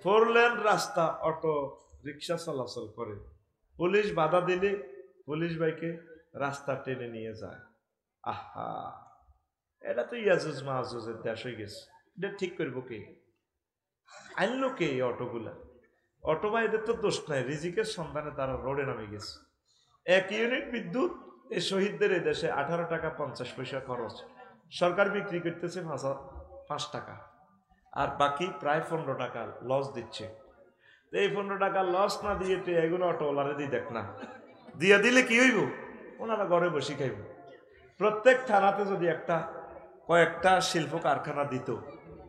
4 lane রাস্তা, auto rickshaw চলাচল করে, পুলিশ বাধা দিলে পুলিশ বাইকে রাস্তা টেনে নিয়ে যায়। আহা, এটা তো ইয়াজুজ মাহুজের দেশ হয়ে গেছে। এটা ঠিক করবো কে? আনলো কে এই অটোগুলা? অটো ভাইদের তো দোষ নাই, রিজিকের সন্ধানে তারা রোডে নামে গেছে। 1 ইউনিট বিদ্যুৎ এই শহীদদের এই দেশে 18 টাকা 50 পয়সা খরচ, সরকার বিক্রি করতেছে 5 টাকা, আর বাকি প্রায় 15 টাকা লস দিচ্ছে। এই 15 টাকা লস না দিয়ে এগুলো অটোওয়ালারে দিয়ে দেখ না, দিয়ে দিলে কি হইব? ওনারা ঘরে বসে খাইব। প্রত্যেক থানাতে যদি কয়েকটা শিল্প কারখানা দিত,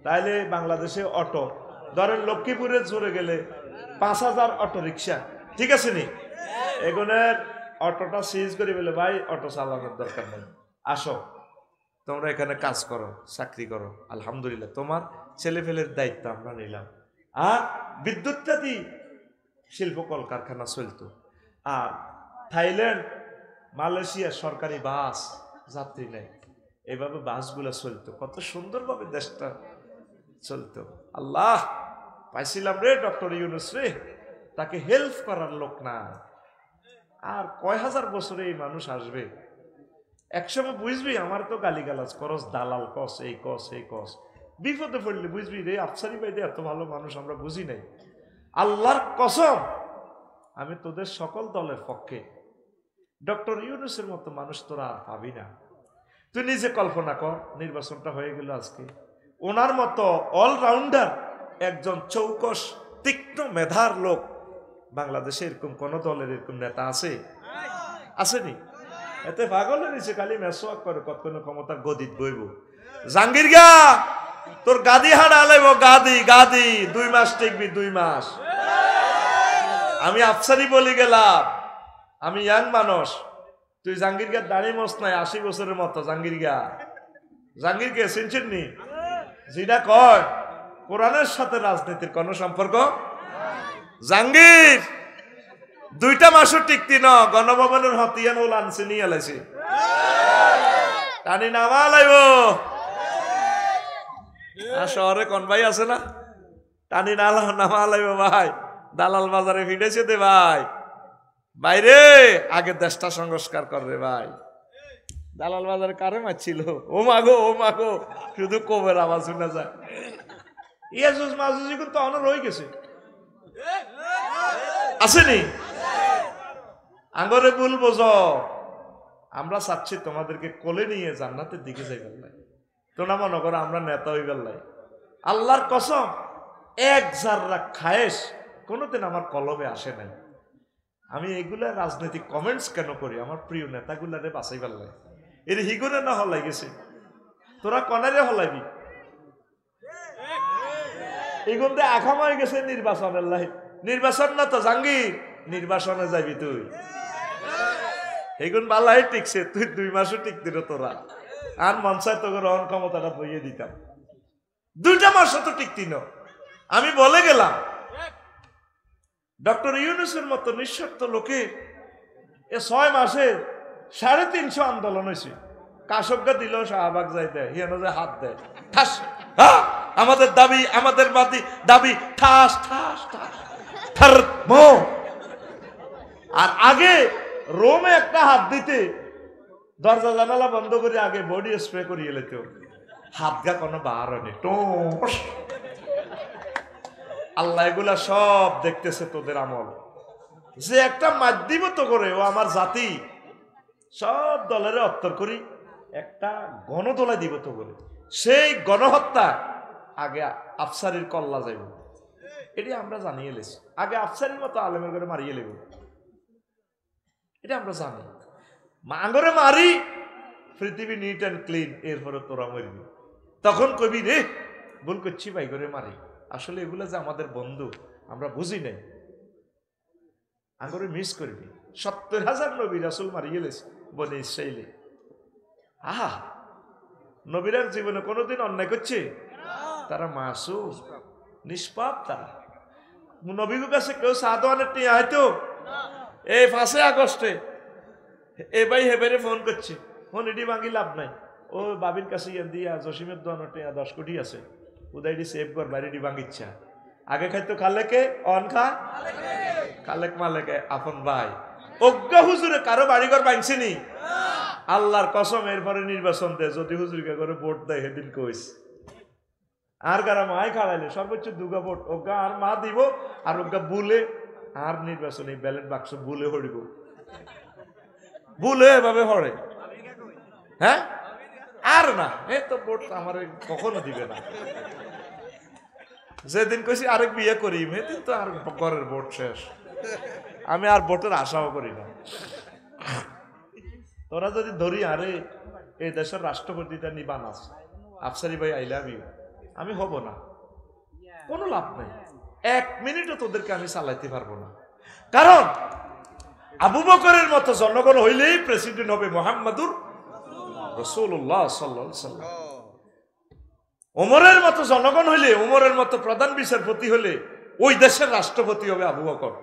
তাহলে বাংলাদেশে অটো, ধরেন লক্ষ্মীপুরে জোরে গেলে 5000 অটো রিক্সা, ঠিক আছে নি? এগুনের অটোটা সিজ করে বলে, ভাই অটো চালানোর দরকার নেই, আসো তোমরা এখানে কাজ করো, চাকরি করো, আলহামদুলিল্লাহ তোমার ছেলে ফেলের দায়িত্ব আমরা নিলাম। আর বিদ্যুৎটা দিয়ে শিল্প কলকারখানা চলতো। আর থাইল্যান্ড, মালয়েশিয়া সরকারি বাস, যাত্রী নেই, এভাবে বাসগুলো চলতো, কত সুন্দরভাবে দেশটা চলতো। আল্লাহ, পাইছিলাম রে ডক্টর ইউনূস রে, তাকে হেল্প করার লোক না। আর কয় হাজার বছরে এই মানুষ আসবে, একসময় বুঝবি আমার তো গালিগালাজ করস, দালাল কস, এই কস এই কস, বিপদে পড়লে বুঝবি রে আফসারি ভাইদের এত ভালো মানুষ আমরা বুঝি নাই। আল্লাহর কসম, আমি তোদের সকল দলের পক্ষে, ডক্টর ইউনূসের মতো মানুষ তোরা আর পাবি না। তুই নিজে কল্পনা কর, নির্বাচনটা হয়ে গেল আজকে, ওনার মতো অলরাউন্ডার একজন চৌকস তীক্ষ্ণ মেধার লোক বাংলাদেশে এরকম কোন দলের এরকম নেতা আছে? আসেনি? এতে পাগলের নিচে খালি মেসোয়াক করে, কতক্ষণ ক্ষমতার গদিত বইব। জাঙ্গির গা, তোর গাদি হাড় আলাইব, গাদি গাদি 2 মাস টিকবি, 2 মাস। আমি আফসারি বলি গেলাম, আমি ইয়াং মানুষ, তুই জাঙ্গির গা দাঁড়িয়ে মস নাই 80 বছরের মতো। জাঙ্গির গা, জাঙ্গির কে চিনছেন নি? যেটা কয় কোরআনের সাথে রাজনীতির কোন সম্পর্ক। জাঙ্গির 2টা মাসও টিকতি ন, গণভবনের হতিয়ান হল আনছে নিয়ে আলাইছে, টানি নামা লাইব। আর শহরে কোন ভাই আছে না, টানি নামা লাইব ভাই, দালাল বাজারে ফিরেছে দে ভাই, বাইরে আগে দেশটা সংস্কার কর রে ভাই। দালাল বাজারে কারে মারছিল, ও মাগো ও মাগো, শুধু কোবের আওয়াজ শুনে যায়। ইয়াজুজ মাজুজি কিন্তু অনর হয়ে গেছে, আসেনি? আঙ্গরে ভুল বোঝো, আমরা চাচ্ছি তোমাদেরকে কোলে নিয়ে জান্নাতের দিকে যাইবার লাই, তোমরা মনে করো আমরা নেতা হইবার লাই। আল্লাহর কসম, 1 জাররা খায়েশ কোনোদিন আমার কলমে আসে নাই। আমি এগুলা রাজনৈতিক কমেন্টস কেন করি? আমার প্রিয় নেতাগুলারে বাঁচাইবার লাই, এর হিগুনে না হলাই গেছে, তোরা কনারে হলাইবি, এগুন দিয়ে আখাম হয়ে গেছে নির্বাচনের লাই। নির্বাচন না তো জাঙ্গির, নির্বাচনে যাবি তুই, এগুন বালাই টিকছে, তুই 2 মাসও টিকতি রে তোরা। আর মনসায় তোকে রহন ক্ষমতাটা বইয়ে দিতাম, 2টা মাসও তো টিকতি ন। আমি বলে গেলাম, ডক্টর ইউনূসের মতো নিঃস্বার্থ লোকে 6 মাসে 350 আন্দোলন হয়েছে। কাশবগা দিল শাহবাগ যাইতে, হিয়ানো যে হাত দেয়, ঠাস, আমাদের দাবি আমাদের দাবি, ঠাস ঠাস ঠাস ঠার মো। আর আগে রোমে একটা হাত দিতে দরজা জানালা বন্ধ করে আগে বডি স্প্রে করিয়ে লেত, হাত গা কোনো বার হয়নি, টোস। আল্লাহ এগুলা সব দেখতেছে তোদের আমল, যে একটা মাধ্যম তো করে ও আমার জাতি সব দলের অত্তর করি, একটা গণদোলা দিব তো করে, সেই গণহত্যা আগে আফসারির কল্লা যাইব, এটি আমরা জানিয়ে লেছি। আগে আফসারির মতো আলেমের করে মারিয়ে লেব, এটা আমরা জানি। মাঙ্গরে মারি, পৃথিবী নিট অ্যান্ড ক্লিন, এরপরে তোরা মরবি, তখন কবি রে ভুল করছি ভাই করে মারি। আসলে এগুলা যে আমাদের বন্ধু আমরা বুঝি নাই, আঙ্গরে মিস করবি। 70,000 নবী রাসূল মারিয়ে লেছে বনে ইসরাইলে। আহা, নবীরার জীবনে কোনোদিন অন্যায় করছে? তারা মাসুম, নিষ্পাপ। তারা নবীর কাছে কেউ সাদওয়ানের টিয়া হয়তো এই 5 আগস্টে এ ভাই হেবেরে ফোন করছে, ফোন এটি ভাঙি লাভ নাই, ও বাবির কাছে দিয়া জসিমের দোয়ানো টিয়া 10 কোটি আছে, উদয়টি সেভ কর বাইরেটি ভাঙিচ্ছা। আগে খাইতো খালেকে, অন খা খালেক মালেকে, আপন ভাই। অজ্ঞা হুজুরে কারো বাড়িঘর ভাঙছেনি? আল্লাহর কসম, এরপরে নির্বাচন দেয়, যদি হুজুরকে করে ভোট দেয় সেদিন কইস আর গারা মায় খাড়াইলে সর্বোচ্চ দুগা ভোট অজ্ঞা আর মা দিব, আর অজ্ঞা বুলে আর নির্বাচনী ব্যালট বাক্স বুলে হরিব, বুলে এভাবে হরে। হ্যাঁ, আর না, এ তো ভোট আমার কখনো দিবে না। যেদিন কইছি আরেক বিয়ে করি, সেদিন তো আর ঘরের ভোট শেষ। আমি আর ভোটের আশাও করি না। তোরা যদি ধরি, আরে এই দেশের রাষ্ট্রপতিটা নিবান আছে, আফসারি ভাই আই লাভ ইউ, আমি হব না, কোনো লাভ নেই। 1 মিনিটও তোদেরকে আমি চালাইতে পারবো না। কারণ আবু বকরের মতো জনগণ হইলেই প্রেসিডেন্ট হবে মুহাম্মাদুর রাসূলুল্লাহ সাল্লাল্লাহু আলাইহি ওয়াসাল্লাম। ওমরের মতো জনগণ হইলে, ওমরের মতো প্রধান বিচারপতি হলে ওই দেশের রাষ্ট্রপতি হবে আবু বকর।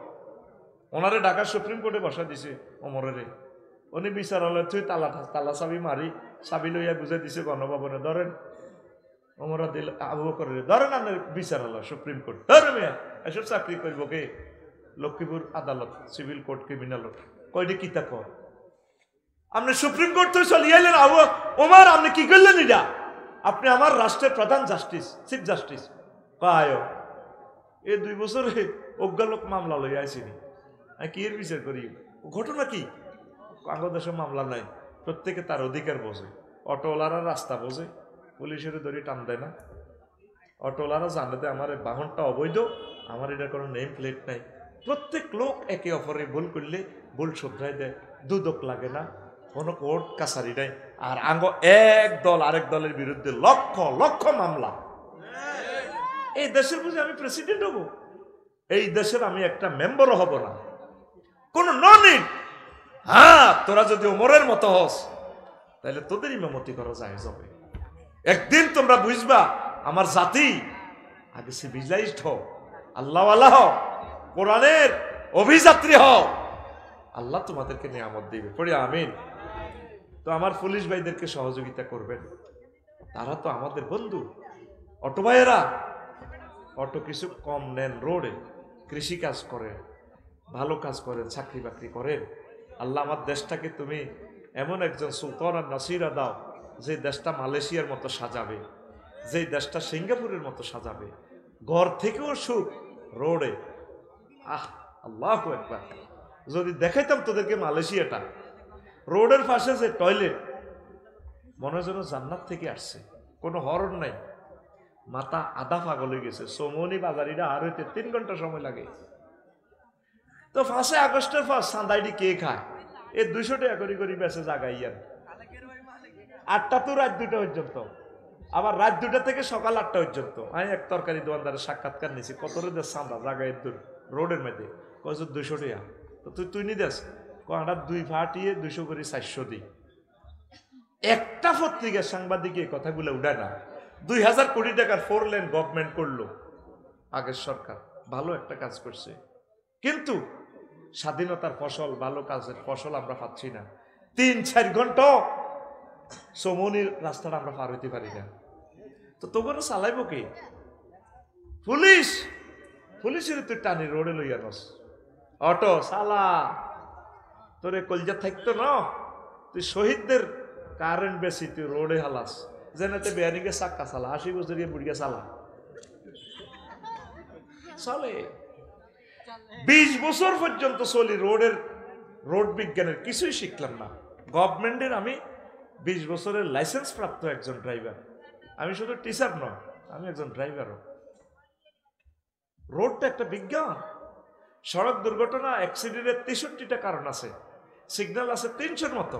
ওনারে ঢাকা সুপ্রিম কোর্টে বসা দিছে ওমরের, উনি বিচারালয় তুই তালা চাবি মারি চাবি লইয়া বুঝাই দিছে গণভবনে, ধরেন ওমরা দিল আবু বকরের, ধরেন আপনার বিচারালয় সুপ্রিম কোর্ট, ধরে মেয়া এসব চাকরি করবো কে? লক্ষ্মীপুর আদালত, সিভিল কোর্ট, ক্রিমিনাল কয়টি কিতা কর? আপনি সুপ্রিম কোর্ট তো চলিয়ে এলেন, আবু ওমর আপনি কি করলেন? এটা আপনি আমার রাষ্ট্রের প্রধান জাস্টিস, চিফ জাস্টিস কায় এই 2 বছরে অজ্ঞালোক মামলা লইয়া আইসিনি, আমি কি এর বিচার করি? ঘটনা কি? বাংলাদেশে মামলা নাই, প্রত্যেকে তার অধিকার বোঝে। অটোওয়ালারা রাস্তা বোঝে, পুলিশের দড়ি টান দেয় না। অটোওয়ালারা জানে আমার বাহনটা অবৈধ, আমার এটা কোনো নেম প্লেট নাই। প্রত্যেক লোক একে অপরে ভুল করলে ভুল শুধরাই দেয়, দুদক লাগে না, কোনো কোর্ট কাছারি নাই। আর আঙ্গ এক দল আরেক দলের বিরুদ্ধে লক্ষ লক্ষ মামলা। এই দেশের বুঝে আমি প্রেসিডেন্ট হব? এই দেশের আমি একটা মেম্বারও হব না, কোনো ননিট। হ্যাঁ, তোরা যদি ওমরের মতো হস, তাহলে তোদের ইমামতি করা যায় যাবে। একদিন তোমরা বুঝবা আমার জাতি আগে সিভিলাইজড হও, আল্লাহওয়ালা হও, কোরআনের অভিযাত্রী হও, আল্লাহ তোমাদেরকে নিয়ামত দিবে। পড়ি আমিন। তো আমার পুলিশ ভাইদেরকে সহযোগিতা করবেন, তারা তো আমাদের বন্ধু। অটো ভাইয়েরা অটো কিছু কম নেন, রোডে কৃষি কাজ করেন, ভালো কাজ করেন, চাকরি বাকরি করেন। আল্লাহ আমার দেশটাকে তুমি এমন একজন সুলতান আর নাসিরা দাও, যে দেশটা মালয়েশিয়ার মতো সাজাবে, যে দেশটা সিঙ্গাপুরের মতো সাজাবে, ঘর থেকেও সুখ, রোডে। আল্লাহু আকবার। যদি দেখাইতাম তোদেরকে মালয়েশিয়াটা, রোডের পাশে যে টয়লেট, মনে হয় যেন জান্নাত থেকে আসছে, কোনো হরণ নাই। মাথা আধা পাগল হয়ে গেছে। সোমনি বাজারিরা আর হইতে 3 ঘন্টা সময় লাগে। তো 5 আগস্টের পর সান্দাইডি কে খায়? 200 টাকা করি বেঁচে জাগাইয়ান। 8টা তো রাত 2টা পর্যন্ত, আবার রাত 2টা থেকে সকাল 8টা পর্যন্ত। আমি এক তরকারি দোকানদারের সাক্ষাৎকার নিয়েছি, কত রে সান্দা জাগাই রোডের মধ্যে, কয়েছে 200 টাকা। তো তুই নি দেস কটা 2 ফাটিয়ে 200 করে 400 দিই। একটা পত্রিকার সাংবাদিক এই কথাগুলো উঠায় না। 2000 কোটি টাকার 4 লেন গভর্নমেন্ট করলো আগের সরকার, ভালো একটা কাজ করছে, কিন্তু স্বাধীনতার ফসল, ভালো কাজের ফসল আমরা পাচ্ছি না। 3-4 ঘন্টা সমনির রাস্তাটা আমরা পার হইতে পারি না। তো তোমরা চালাইব কি? পুলিশ। পুলিশের তুই টানি রোডে লইয়া নস, অটো চালা, তোরে কলজা থাকতো না, তুই শহীদদের কারেন্ট বেশি, তুই রোডে হালাস, যেনাতে বেয়ারিংয়ে চাক্কা চালা, 80 বছরিয়া বুড়িয়া চালা চলে। 20 বছর পর্যন্ত চলি রোডের, রোড বিজ্ঞানের কিছুই শিখলাম না। গভর্নমেন্টের আমি 20 বছরের লাইসেন্স প্রাপ্ত একজন ড্রাইভার। আমি শুধু টিচার নয়, আমি একজন ড্রাইভারও। রোডটা একটা বিজ্ঞান। সড়ক দুর্ঘটনা অ্যাক্সিডেন্টের 63টা কারণ আছে, সিগন্যাল আছে 300-র মতো।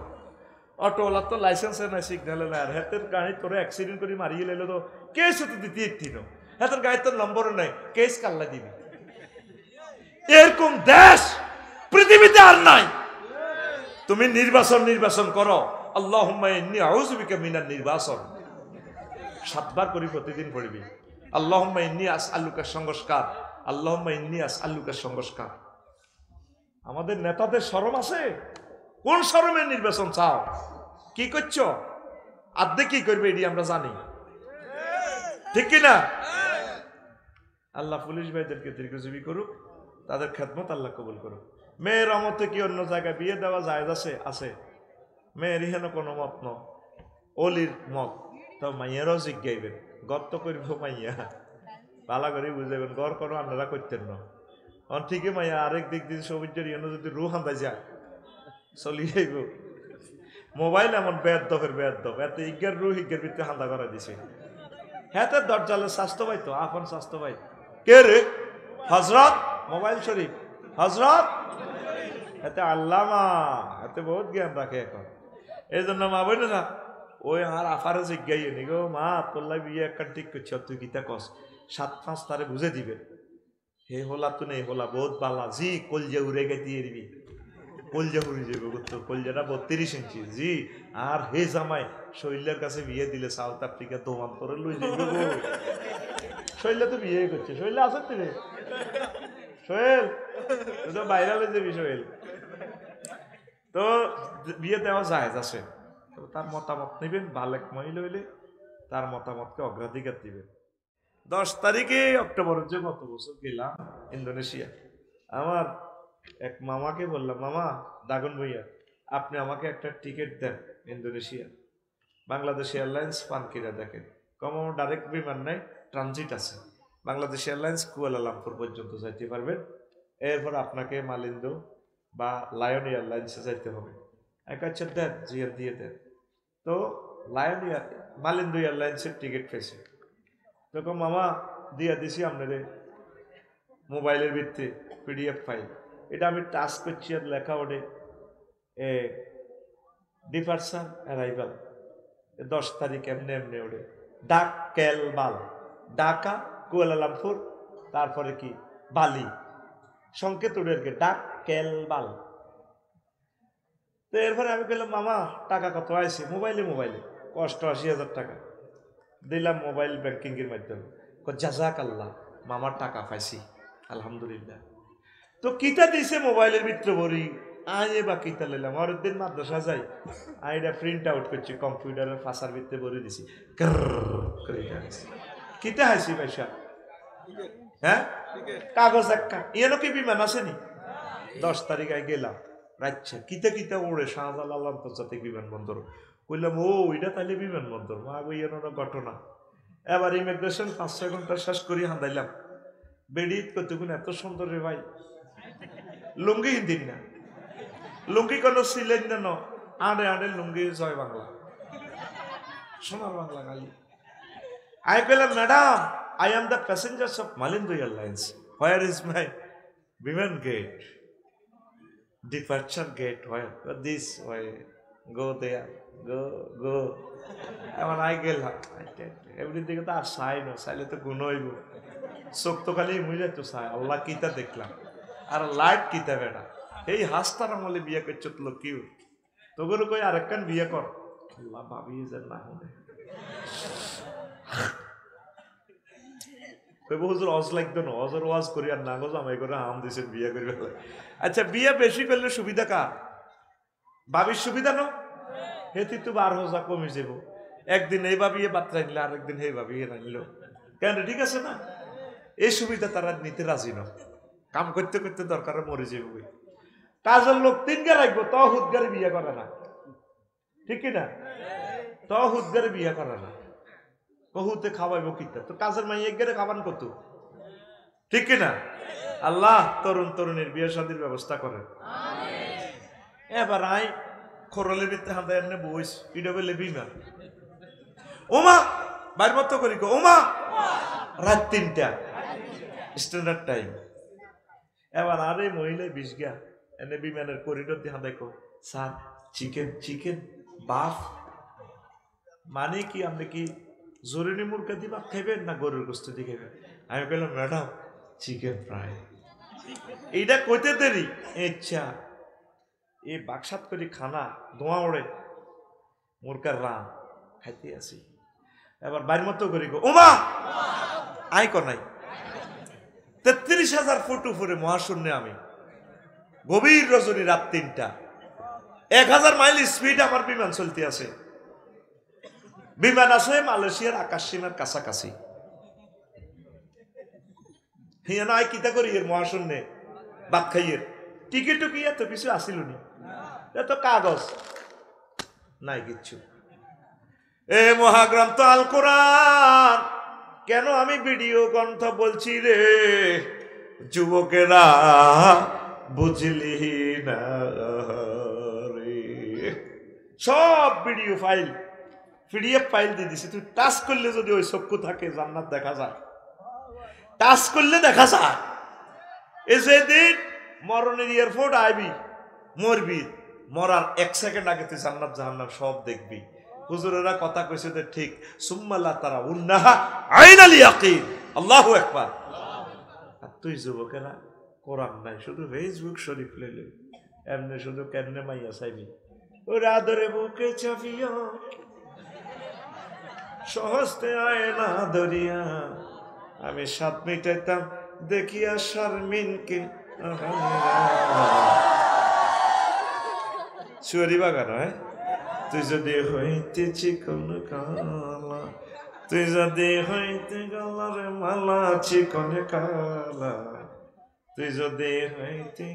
অটোওয়ালার তো লাইসেন্সে নাই, সিগন্যালে নাই, আর হাতের গাড়ি তোরে অ্যাক্সিডেন্ট করে মারিয়ে লাইলো তো কেস হতে দিতে একটি নো, হাতের গাড়ি তোর নম্বরও নাই, কেস কাল্লা দিবি। এরকম দেশ পৃথিবীতে আর নাই। তুমি নির্বাচন করো, আল্লাহুম্মা ইন্নী আউযু বিকা মিনান নির্বাচন 7 বার করে প্রতিদিন পড়বি। আল্লাহুম্মা ইন্নী আসআলুকা সংস্কার, আল্লাহুম্মা ইন্নী আসআলুকা সংস্কার। আমাদের নেতাদের শরম আছে? কোন শরমে নির্বাচন চাও? কি করছো? আদে কি করবে এটি আমরা জানি, ঠিক কিনা? আল্লাহ পুলিশ ভাইদেরকে দীর্ঘজীবী করুক, তাদের খেদমত আল্লাহ কবুল করুক। মেয়ের মতে কি অন্য জায়গায় বিয়ে দেওয়া জায়েজ আছে? মেয়ের হেন কোনো মত ন, অলির মত। তো মাইয়ারও জিজ্ঞাইবেন, গর্ত করব মাইয়া, পালা করে বুঝাবেন, গড় কোনো আপনারা করতেন না। ঠিকই মাইয়া আরেক দিক দিয়ে সবিজের যদি রু হান্দাই যায় চলি যাইব। মোবাইল এমন বেয়াদবের বেয়াদব, এত ইজ্ঞার রু ইজ্ঞার ভিতরে হান্দা করা দিছে। হ্যাঁ, তার দরজালে স্বাস্থ্য ভাই তো আপন স্বাস্থ্য ভাই কে রে? হজরত মোবাইল শরীফ, হজরত এতে আল্লামা, এতে বহুত জ্ঞান রাখে এখন। এই জন্য মা বই না ওই আর আফারে জিজ্ঞাই নি গো, মা তোল্লাই বিয়ে একটা ঠিক করছি, তুই গীতা কস 7-5 তারে বুঝে দিবে। হে হোলা তো নেই হোলা বহুত বালা জি, কলজা উড়ে গে দিয়ে দিবি, কলজা উড়ে যাবে, কলজাটা 32 ইঞ্চি জি। আর হে জামাই শৈলের কাছে বিয়ে দিলে সাউথ আফ্রিকা দোমান করে লই যাবে গো। শৈলে তো বিয়ে করছে, শৈলে আছে রে সোহেল, তুই তো বাইরে লই যাবি সোহেল। তো বিয়ে দেওয়া জায়েজ আছে, তার মতামত নেবেন। বালেক মহিলা হইলে তার মতামতকে অগ্রাধিকার দিবেন। 10 তারিখে অক্টোবরের যে গত বছর গেলাম ইন্দোনেশিয়া, আমার এক মামাকে বললাম, মামা দাগন ভইয়া আপনি আমাকে একটা টিকিট দেন ইন্দোনেশিয়া, বাংলাদেশ এয়ারলাইন্স পানকিরা দেখেন। কম ডাইরেক্ট বিমান নাই, ট্রানজিট আছে। বাংলাদেশ এয়ারলাইন্স কুয়ালালামপুর পর্যন্ত যাইতে পারবেন, এরপর আপনাকে মালিন্দো বা লায়ন এয়ারলাইন্সে যাইতে হবে। এক আচ্ছা দেন, জিয়ার দিয়ে দেন। তো লায়ন মালিন্দো এয়ারলাইন্সের টিকিট পেয়েছে। তখন মামা দিয়া দিছি আপনাদের মোবাইলের ভিত্তি পিডিএফ ফাইল, এটা আমি টাচ করছি আর লেখা ওঠে ডিপারচার অ্যারাইভাল 10 তারিখ এমনি এমনি ওঠে ডাক কেলবাল, ঢাকা কুয়ালালামপুর, তারপরে কি বালি, সংকেত উঠে আর কি ডাক কেলবাল। তো এরপরে আমি বললাম, মামা টাকা কত আইছে? মোবাইলে 88,000 টাকা দিলাম মোবাইল ব্যাংকিং এর মাধ্যমে। জাজাক আল্লাহ, মামার টাকা পাইছি আলহামদুলিল্লাহ। তো কিতা দিছে মোবাইলের ভিতরে ভরি, আয়ে বা কিতা লইলাম। আর দিন মাদ্রাসা যাই, আইডা প্রিন্ট আউট করছি, কম্পিউটারের ফাঁসার ভিতরে ভরে দিছি। কিতা হাসি পয়সা? হ্যাঁ, কাগজ একটা ইয়েনো কি বিমান আসেনি? 10 তারিখ আই গেলাম, আচ্ছা কিতা কিতা ওড়ে শাহজালাল আন্তর্জাতিক বিমানবন্দর। কইলাম ও এটা তাহলে বিমানবন্দর, মা ইয়েনো ঘটনা। এবার ইমিগ্রেশন 5-6 ঘন্টা শেষ করি হান্দাইলাম। বেডিত কতক্ষণ এত সুন্দর রে ভাই, লুঙ্গি হিন্দিন না, লুঙ্গি কোনো ছিলেন না, আড়ে আড়ে লুঙ্গি জয় বাংলা, সোনার বাংলা গালি। I কইলাম, madam I am the passengers of Malindo Airlines. Where is my Biman gate? Departure gate, where? This way. Go there. Go. এমন আই গেলাম, এমনি দিকে তো আর সাই না, সাইলে তো গুণ হইব। চোখ তো খালি মুজে তো সাই, আল্লাহ কিতা দেখলাম আর লাইট কিতা বেড়া। এই হাসতার আমলে বিয়ে করছো তো কিউ তোগুলো কই আরেকখান বিয়ে কর, আল্লাহ ভাবি যে না হলে হুজুর অজ লাগতো না, অজর ওয়াজ করি আর না গো জামাই করে হাম দিছেন বিয়ে করি। আচ্ছা বিয়ে বেশি করলে সুবিধা কার? ভাবির সুবিধা ন, হেতি তো 12,000 কমে যাব। একদিন এই ভাবিয়ে বাত রাখলে আরেকদিন এই ভাবিয়ে রাখল, কেন ঠিক আছে না? এই সুবিধা তারা নিতে রাজি ন, কাম করতে করতে দরকার মরে যাবে। কাজের লোক 3 রাখবো, তো হুদগারে বিয়ে করে না, ঠিক কিনা? তো হুদগারে বিয়ে করে না, বহুতে খাওয়াইবো কিতা, তো কাজের মাই একগারে খাবান কত, ঠিক কিনা? আল্লাহ তরুণ তরুণীর বিয়ে শাদীর ব্যবস্থা করেন। এবার আই খরলের ভিতরে হাতে এমনি বইস, এটা বলে বিমান। ওমা বাইর মতো করি গো, ওমা রাত 3টা স্ট্যান্ডার্ড টাইম। এবার আরে মহিলা 20 গা এনে বিমানের করিডোর দিয়ে দেখো, স্যার চিকেন বাফ, মানে কি আপনি কি জরুরি মুরগা দিবা খাইবেন না গরুর গোস্ত দিয়ে খাইবেন? আমি বললাম, ম্যাডাম চিকেন ফ্রাই। এইটা কইতে দেরি, ইচ্ছা এই বাকসাত করি খানা ধোঁয়া ওড়ে মুরগার রান খাইতে আসি। এবার বাইর মতো করি গো, ওমা আই নাই 33,000 ফুট উপরে মহাশূন্যে আমি, গভীর রজনী, রাত 3টা, 1000 মাইল স্পিড আমার বিমান চলতে আছে। বিমান আছে মালয়েশিয়ার আকাশ সীমার কাছাকাছি। হিয়া নাই কিতা করি এর মহাশূন্যে বাদ খাইয়ের টিকিট কি এত কিছু আসিল নি, এত কাগজ নাই কিচ্ছু। এ মহাগ্রন্থ আল কোরআন কেন আমি ভিডিও গ্রন্থ বলছি রে যুবকেরা, বুঝলি না রে? সব ভিডিও ফাইল পিডিএফ ফাইল দিয়ে দিছি, তুই টাচ করলে যদি ওই চক্ষু থাকে জান্নাত দেখা যায়, টাচ করলে দেখা যায়। এই যেদিন মরণের এয়ারপোর্ট আইবি, মরবি, মরার 1 সেকেন্ড আগে তুই জান্নাত জাহান্নাম সব দেখবি। হুজুরেরা কথা কইছে তো ঠিক, সুম্মাল্লাহ তারা উন্নাহা আইনাল ইয়াকিন, আল্লাহু আকবার। আর তুই যুবকেরা কোরআন নাই, শুধু ফেসবুক শরীফ লইলে এমনি শুধু কেমনে মাইয়া চাইবি, ওর আদরে বুকে চাপিয়া সহজতে আয়না ধরিয়া আমি 7 মিটাইতাম দেখিয়া শারমিনকে। চুয়ারি বাগান হয়, তুই যদি হইতে চিকন কালা, তুই যদি হইতে গলার মালা চিকন কালা, তুই যদি হইতে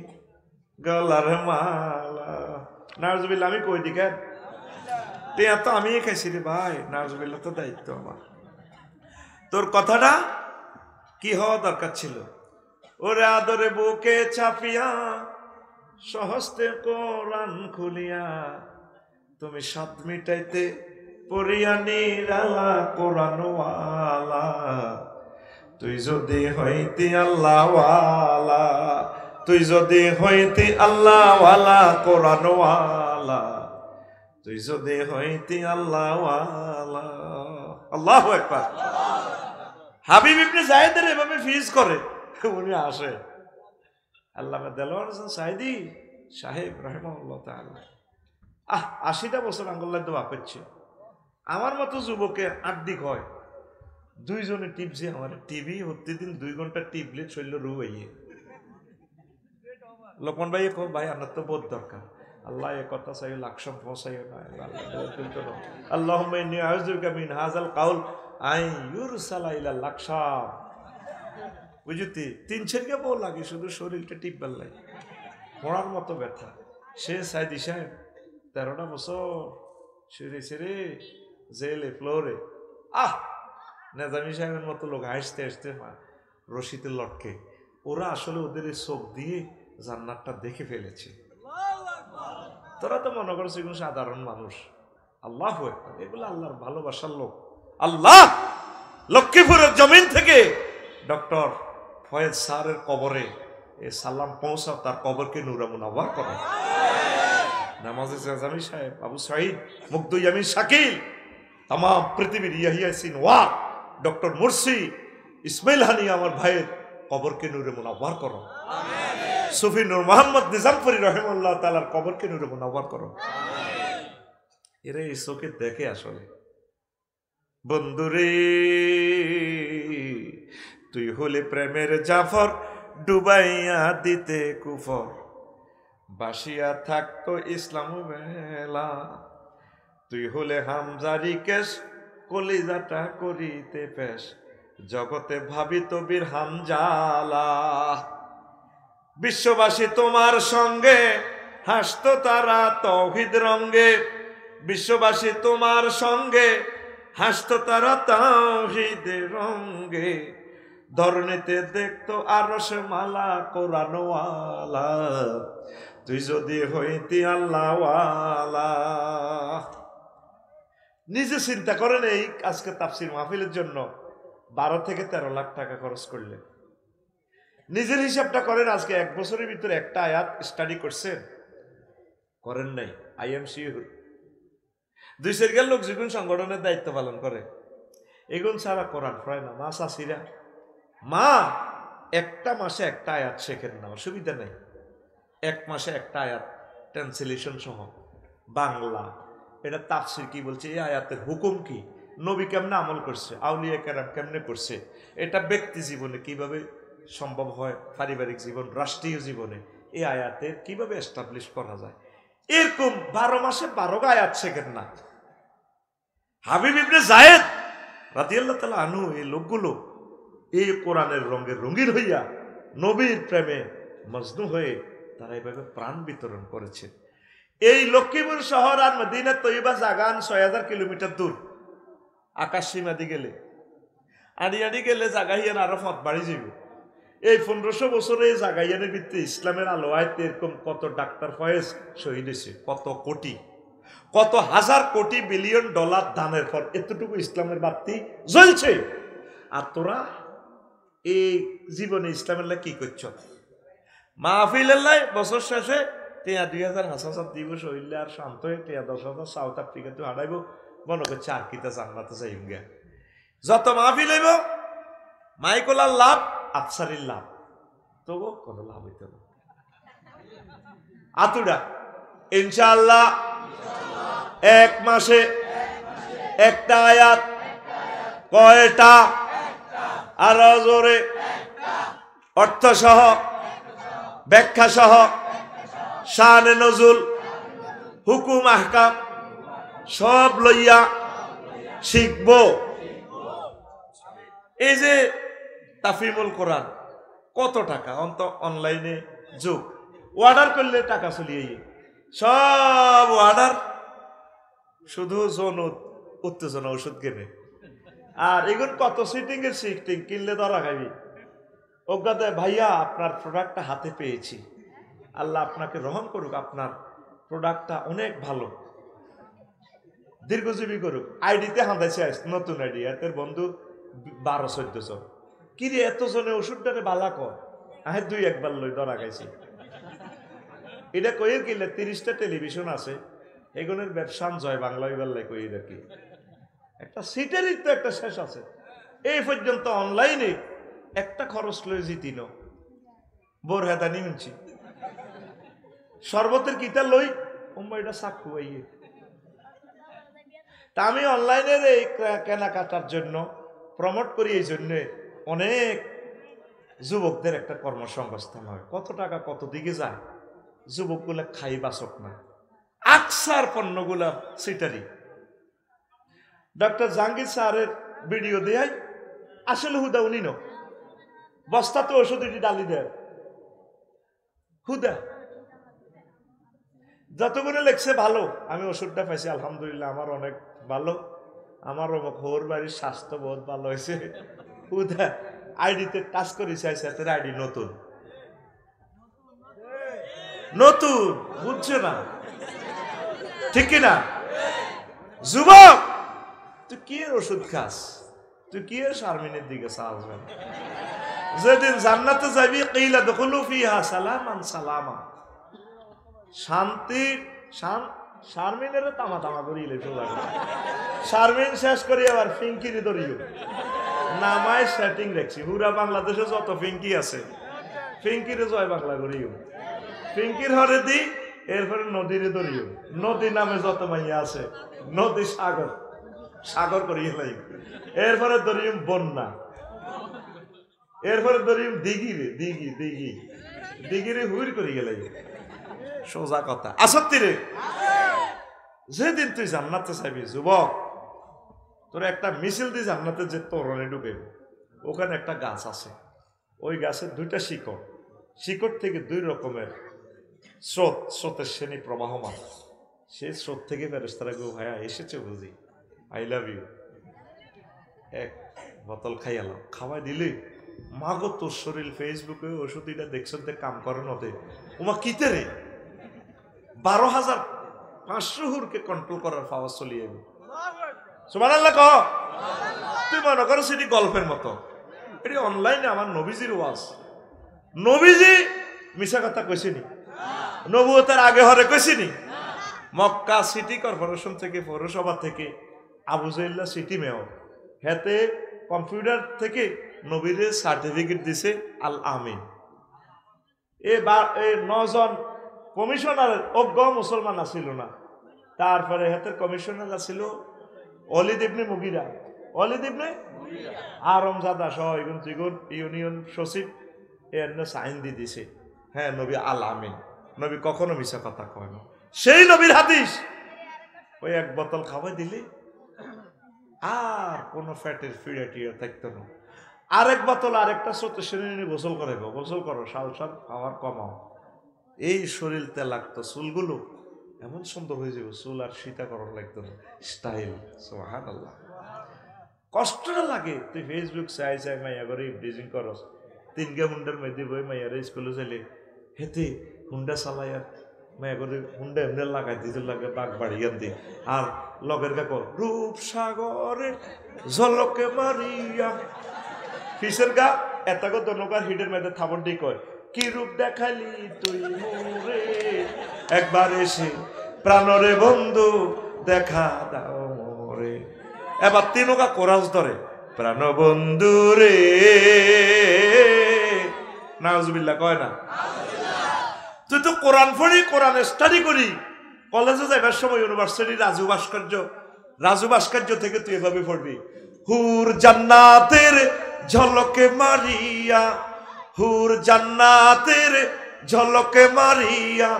গলার মালা। নাউজুবিল্লাহ আমি কই দিকে টিয়া তো আমি খাইছি রে ভাই, নাউজুবিল্লাহ তো দায়িত্ব আমার। তোর কথাটা কি হওয়া দরকার ছিল, ওরে আদরে বুকে চাপিয়া সহস্তে কোরআন খুলিয়া তুমি 7 মিটাইতে পড়িয়া নিরালা কোরআনওয়ালা, তুই যদি হইতি আল্লাহওয়ালা, তুই যদি হইতি আল্লাহওয়ালা কোরআনওয়ালা, তুই যদি হইতি আল্লাহওয়ালা। আল্লাহু আকবার। হাবিব ইবনে যায়েদের এভাবে ফিজ করে, উনি আসে আল্লামা দেলোয়ার হোসেন সাইদি সাহেব রাহিমাহুল্লাহ তাআলা 80টা বছর আঙ্গুল্লাহ তো বাপেচ্ছে। আমার মতো যুবকে আড্ডি হয়, 2 জনে টিপছে আমার টিভি, প্রতিদিন 2 ঘন্টা টিপলে চলল রু হইয়ে। লোকমান ভাই কো ভাই আমার তো বহুত দরকার, আল্লাহ এ কথা চাই লাকসাম পৌঁছাইও না, আল্লাহুম্মা ইন্নী আউযুবিকা মিন হাযাল কাউল আই ইউরসালা ইলা লাকসাম। বুঝতি 3 বউ লাগে শুধু শরীরটা টিপবার লাগে, পড়ার মতো ব্যথা। সে সাইদি সাহেব 13টা বছর শুয়েছে রে জেলে ফ্লোরে। নেজামি সাহেবের মতো লোক হাসতে হাসতে রশিতে লটকে, ওরা আসলে ওদের চোখ দিয়ে জান্নাতটা দেখে ফেলেছে। তোরা তো মনে করছে এগুলো সাধারণ মানুষ। আল্লাহু আকবার, এগুলো আল্লাহর ভালোবাসার লোক। আল্লাহ লক্ষ্মীপুরের জমিন থেকে ডক্টর ফয়েজ স্যারের কবরে এ সালাম পৌঁছাও, তার কবরকে নূরে মুনাওয়ার করো। নামাজে জামি সাহেব, আবু সাঈদ, মুগ্ধ ইয়ামিন শাকিল, তাম পৃথিবীর ইয়াহিয়া সিনওয়া, ডক্টর মুরসি, ইসমাইল হানি আমার ভাইয়ের কবরকে নূরে মুনাওয়ার করো। সুফি নূর মোহাম্মদ নিজামপুরি রহিমাহুল্লাহ তাআলার কবরকে নূরে মুনাওয়ার করো। এরা এই চোখে দেখে আসলে। বন্ধুরে তুই হলে প্রেমের জাফর, ডুবাইয়া দিতে কুফর, বাসিয়া থাকতো ইসলাম বেলা। তুই হলে হামজারি কেশ, কলিজাটা করিতে পেশ, জগতে ভাবিত বীর হামজালা। বিশ্ববাসী তোমার সঙ্গে হাসতো তারা তাওহীদ রঙ্গে, বিশ্ববাসী তোমার সঙ্গে হাসতো তারা তাওহীদ রঙ্গে, ধরনীতে দেখতো আরশ মালা কোরআনওয়ালা, তুই যদি হইতি আল্লাহওয়ালা। নিজে চিন্তা করেন, এই আজকে তাফসীর মাহফিলের জন্য 12 থেকে 13 লাখ টাকা খরচ করলেন। নিজের হিসাবটা করেন, আজকে 1 বছরের ভিতরে একটা আয়াত স্টাডি করছেন? করেন নাই। আই এম শিওর 2 লোক যেগুন সংগঠনের দায়িত্ব পালন করে, এগুন ছাড়া কোরআন পড়ে না। মা চাষিরা, মা একটা মাসে একটা আয়াত শেখেন না, অসুবিধা নেই। 1 মাসে একটা আয়াত ট্রান্সলেশন সহ বাংলা, এটা তাফসীর কি বলছে, এই আয়াতের হুকুম কি, নবী কেমনে আমল করছে, আউলিয়া কেরাম কেমনে করছে, এটা ব্যক্তি জীবনে কিভাবে সম্ভব হয়, পারিবারিক জীবন, রাষ্ট্রীয় জীবনে এই আয়াতের কিভাবে এস্টাবলিশ করা যায়, এরকম 12 মাসে 12 আয়াত শেখেন না। হাবিব ইবনে যায়েদ রাদিয়াল্লাহু তাআলা আনহু, এই লোকগুলো এই কোরআনের রঙে রঙিন হইয়া নবীর প্রেমে মজনু হয়ে তারা এইভাবে প্রাণ বিতরণ করেছে। এই লক্ষ্মীপুর শহর আর মদিনা তৈবা জাগান ৬০০০ কিলোমিটার দূর। আকাশ সীমা দি গেলে আড়ি গেলে জাগাইয়ান আরো ফত বাড়ি যাবে। এই ১৫০০ বছরে এই জাগাইয়ানের ভিত্তি ইসলামের আলো আয়তে এরকম কত ডাক্তার ফয়েজ শহীদ হয়েছে, কত কোটি, কত হাজার কোটি বিলিয়ন ডলার দানের পর এতটুকু ইসলামের বাতি জ্বলছে। আর তোরা এই জীবনে ইসলামের লাই কি করছ? মাহফিলের লাই বছর শেষে ২০০০ হাসাসাত দিবস হইলে আর শান্ত হয়ে ১০০০০ সাউথ আফ্রিকাতে হারাইব, মনে করছে আর কিতা জান্নাতে যাইম গে। যত মাহফিল হইব মাইকলার লাভ, আফসারির লাভ, তবু কোনো লাভ হইতে না। আতুডা ইনশাআল্লাহ এক মাসে একটা আয়াত, কয়টা? আরো জোরে, অর্থ সহ, ব্যাখ্যা সহ, শানে নজুল, হুকুম আহকাম সব লইয়া শিখব। এই যে তাফিমুল কোরআন, কত টাকা অন্ত অনলাইনে যুগ, অর্ডার করলে টাকা চলিয়ে সব অর্ডার, শুধু যৌন উত্তেজনা ওষুধ কেনে। আর এগুন কত সিটিং এর সিটিং কিনলে ধরা খাবি। অজ্ঞাতে ভাইয়া আপনার প্রোডাক্টটা হাতে পেয়েছি, আল্লাহ আপনাকে রহম করুক, আপনার প্রোডাক্টটা অনেক ভালো, দীর্ঘজীবী করুক। আইডিতে হাঁদাইছে নতুন আইডি, এতের বন্ধু ১২-১৪ জন। কিরে এত জনে ওষুধটারে বালা কর, আহে ২-১ লই ধরা খাইছি। এটা কইয়ের কিনলে ৩০টা টেলিভিশন আছে, এগুনের ব্যবসান জয় বাংলা ইবাল্লাই কই রাখি। একটা সিটেরই তো একটা শেষ আছে। এই পর্যন্ত অনলাইনে একটা খরচ লই জিতিন বোর হেদানি শুনছি, শরবতের কিতা লই ওম্বা এটা সাক্ষু আইয়ে। তা আমি অনলাইনের এই কেনাকাটার জন্য প্রমোট করি, এই জন্যে অনেক যুবকদের একটা কর্মসংস্থান হয়। কত টাকা কত দিকে যায়, যুবকগুলা খাই বাসক না, আকসার পণ্যগুলা সিটারি। ডক্টর জাহাঙ্গীর স্যারের ভিডিও দেয়, আসলে হুদা উনি ন বস্তাতে ওষুধ এটি ডালি দেয়, হুদা যতগুলো লেখছে ভালো। আমি ওষুধটা পাইছি আলহামদুলিল্লাহ, আমার অনেক ভালো, আমার হোর বাড়ির স্বাস্থ্য বহুত ভালো হয়েছে। হুদা আইডিতে টাচ করে চাইছে, আইডি নতুন নতুন, বুঝছো না? ঠিক কিনা? যুবক তুই কি ওষুধ খাস, তুই কি শারমিনের দিকে চালবেন? যেদিন জান্নাতে যাবি কিলা দখলু ফিহা সালামান সালামা, শান্তি শারমিনের তামা তামা করিলে শারমিন শেষ করি আবার ফিঙ্কিরি ধরিও নামায় সেটিং দেখছি। পুরা বাংলাদেশে যত ফিঙ্কি আছে ফিঙ্কিরে জয় বাংলা করিও, ফিঙ্কির হরে দি, এরপরে নদীরে ধরিও, নদী নামে যত মাইয়া আছে নদী সাগর সাগর করিয়ে লাই, এরপরে ধরিম বন্যা, এরপরে ধরিম দিঘিরে দিঘি দিঘি দিঘিরে হুইর করি গেলাই। সোজা কথা আসত্তি রে, যেদিন তুই জান্নাতে চাইবি যুবক, তোর একটা মিছিল দিয়ে জান্নাতে যে তোরণে ঢুকে, ওখানে একটা গাছ আছে, ওই গাছের 2টা শিকড়, শিকড় থেকে 2 রকমের স্রোত, স্রোতের শ্রেণী প্রবাহমান। সেই স্রোত থেকে ফেরেশতারা গো ভাইয়া এসেছে বুঝি, আই লাভ ইউ, এক বোতল খাইয়ালাম, খাওয়াই দিলে মাগো তোর শরীর ফেসবুকে ওষুধ এটা দেখছেন কাম করে নতে, ওমা কিতে রে 12,500 হুরকে কন্ট্রোল করার পাওয়ার চলিয়ে সুবহানাল্লাহ কহ। তুই মনে করো সেটি গল্পের মতো, এটি অনলাইনে আমার নবীজির ওয়াজ। নবীজি মিশা কথা কইছিনি, নবুয়তের আগে হরে কইছিনি। মক্কা সিটি কর্পোরেশন থেকে, পৌরসভা থেকে আবু জাইল্লা সিটি মেয়র, হেতে কম্পিউটার থেকে নবীরে সার্টিফিকেট দিছে আল আমিন। এ 9 জন কমিশনার অজ্ঞ মুসলমান আসিল না, তারপরে হেতের কমিশনার আসিল অলিদ ইবনে মুগিরা, অলিদ ইবনে আরমজাদা সহ এগুন তিগুন ইউনিয়ন সচিব এর সাইন দিয়ে দিছে, হ্যাঁ নবী আল আমিন, নবী কখনো মিশা কথা কয় না। সেই নবীর হাদিস, ওই 1 বোতল খাওয়াই দিলে আর কোনো ফ্যাটের ফিড়া টিড়া থাকতো না। আরেক বোতল আরেকটা স্রোতে শ্রেণী গোসল করে গো, গোসল করো, সাল সাল পাওয়ার কমাও। এই শরীর তেলাক্ত চুলগুলো এমন সুন্দর হয়ে যাবে, চুল আর সীতাকরণ লাগতো না, স্টাইল। সুবহানাল্লাহ। কষ্টটা লাগে, তুই ফেসবুক চাই চাই মাইয়া করে ইভডিজিং করস, তিনগে হুন্ডার মধ্যে বই মাইয়ারে স্কুলে চাইলে হেতে হুন্ডা চালাই আর মাইয়া করে হুন্ডা এমনি লাগাই দিতে লাগে বাঘ বাড়িয়ান দি। আর লগের কাকো রূপসাগরে ঝলকে মারিয়া ফিসের গা এতাগো দনকার হিডের মধ্যে থাবর দি কয় কি রূপ দেখালি তুই মোরে, একবার এসে প্রাণরে বন্ধু দেখা দাও মোরে। এবার তিনকা কোরাস ধরে প্রাণ বন্ধু রে, নাউজুবিল্লাহ কয় না? তুই তো কোরআন পড়ি, কোরআন স্টাডি করি, কলেজে যাইবার সময় ইউনিভার্সিটি রাজু ভাস্কর্য থেকে তুই এভাবে পড়বি, হুর জান্নাতের ঝলকে মারিয়া, হুর জান্নাতের ঝলকে মারিয়া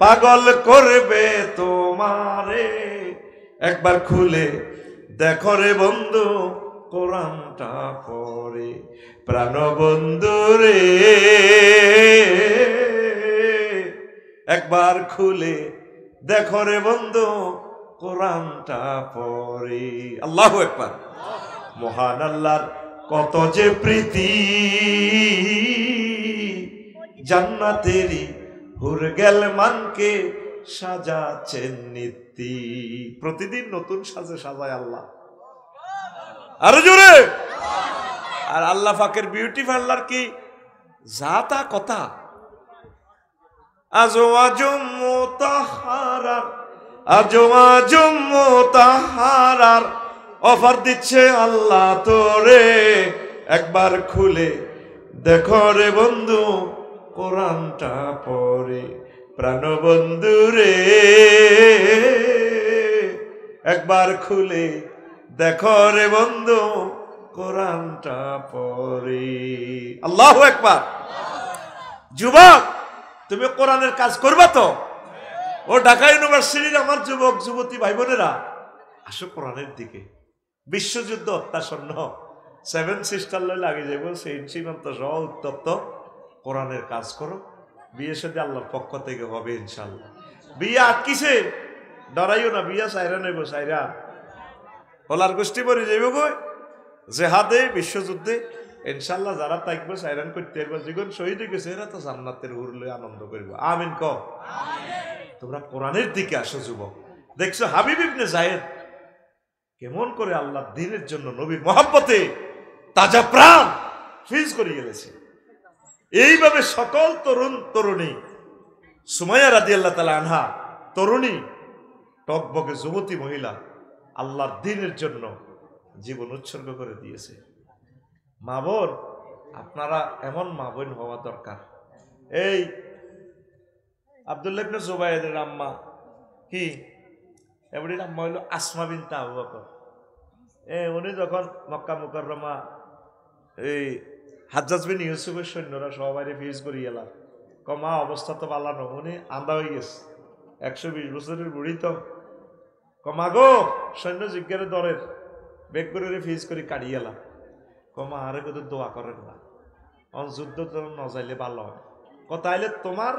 পাগল করবে তোমারে, একবার খুলে দেখো রে বন্ধু কোরআনটা পড়ে, প্রাণ বন্ধু রে, একবার খুলে দেখো রে বন্ধু কোরআনটা পড়ে। আল্লাহু আকবার। মহান আল্লাহর কত যে প্রীতি, জান্নাতেরই হুর গেল মানকে সাজাচ্ছেন নীতি। প্রতিদিন নতুন সাজে সাজায় আল্লাহ, আরো জোরে। আর আল্লাহ পাকের বিউটি পার্লার কি জাতা কথা, আজওয়াজুম মুতাহহারার, আজওয়াজুম মুতাহহারার অফার দিচ্ছে আল্লাহ তোরে, একবার খুলে দেখো রে বন্ধু কোরআনটা পড়ে, প্রাণ বন্ধু রে, একবার খুলে দেখো রে বন্ধু কোরআনটা পড়ে। আল্লাহু আকবার। যুবক, তুমি কোরআনের কাজ করবা তো? ও ঢাকা ইউনিভার্সিটির আমার যুবক যুবতী ভাই বোনেরা, আসো কোরআনের দিকে। বিশ্বযুদ্ধ অত্যাসন্ন, 7 সিস্টার লইলে আগে যাইব, সেই সীমান্ত সহ উত্তপ্ত, কোরআনের কাজ করো। বিয়ে সাথে আল্লাহর পক্ষ থেকে হবে ইনশাল্লাহ। বিয়ে আটকিছে, ডরাইও না, বিয়া সাইরা নেব, সাইরা হলার গোষ্ঠী পরে যাইব গই জেহাদে, বিশ্বযুদ্ধে ইনশাল্লাহ। যারা থাকবে সাইরান করতে পারবো, জীবন শহীদ হয়ে গেছে, এরা তো জান্নাতের হুরলে আনন্দ করবো। আমিন ক। তোমরা কোরআনের দিকে আসো যুবক। দেখছো হাবিব ইবনে যায়েদ কেমন করে আল্লাহ দ্বীনের জন্য নবীর মহব্বতে তাজা প্রাণ ফিজ করে গেলেছে। এইভাবে সকল তরুণ তরুণী, সুমাইয়া রাদিয়াল্লাহু তাআলা আনহা তরুণী, টকবকে যুবতী মহিলা আল্লাহর দ্বীনের জন্য জীবন উৎসর্গ করে দিয়েছে। মা বোন, আপনারা এমন মা বোন হওয়া দরকার। এই আব্দুল্লাহ ইবনে জুবাইরের আম্মা কি, এবারের আম্মা হইল আসমা বিনতে আবু বকর। উনি যখন মক্কা মুকাররমা এই হাজ্জাজ বিন ইউসুফের সৈন্যরা সবাই ফিজ করি গেলাম, কমা অবস্থা তো পালানো, উনি আন্দা হয়ে গেছে, 120 বছরের বুড়ি তো। কমা গো সৈন্য জিজ্ঞারে দরের বেগ করে ফিজ করি কাড়ি গেলাম। কমা আরে কত দোয়া করেন না, যুদ্ধ তো নজাইলে ভালো হয়। তাইলে তোমার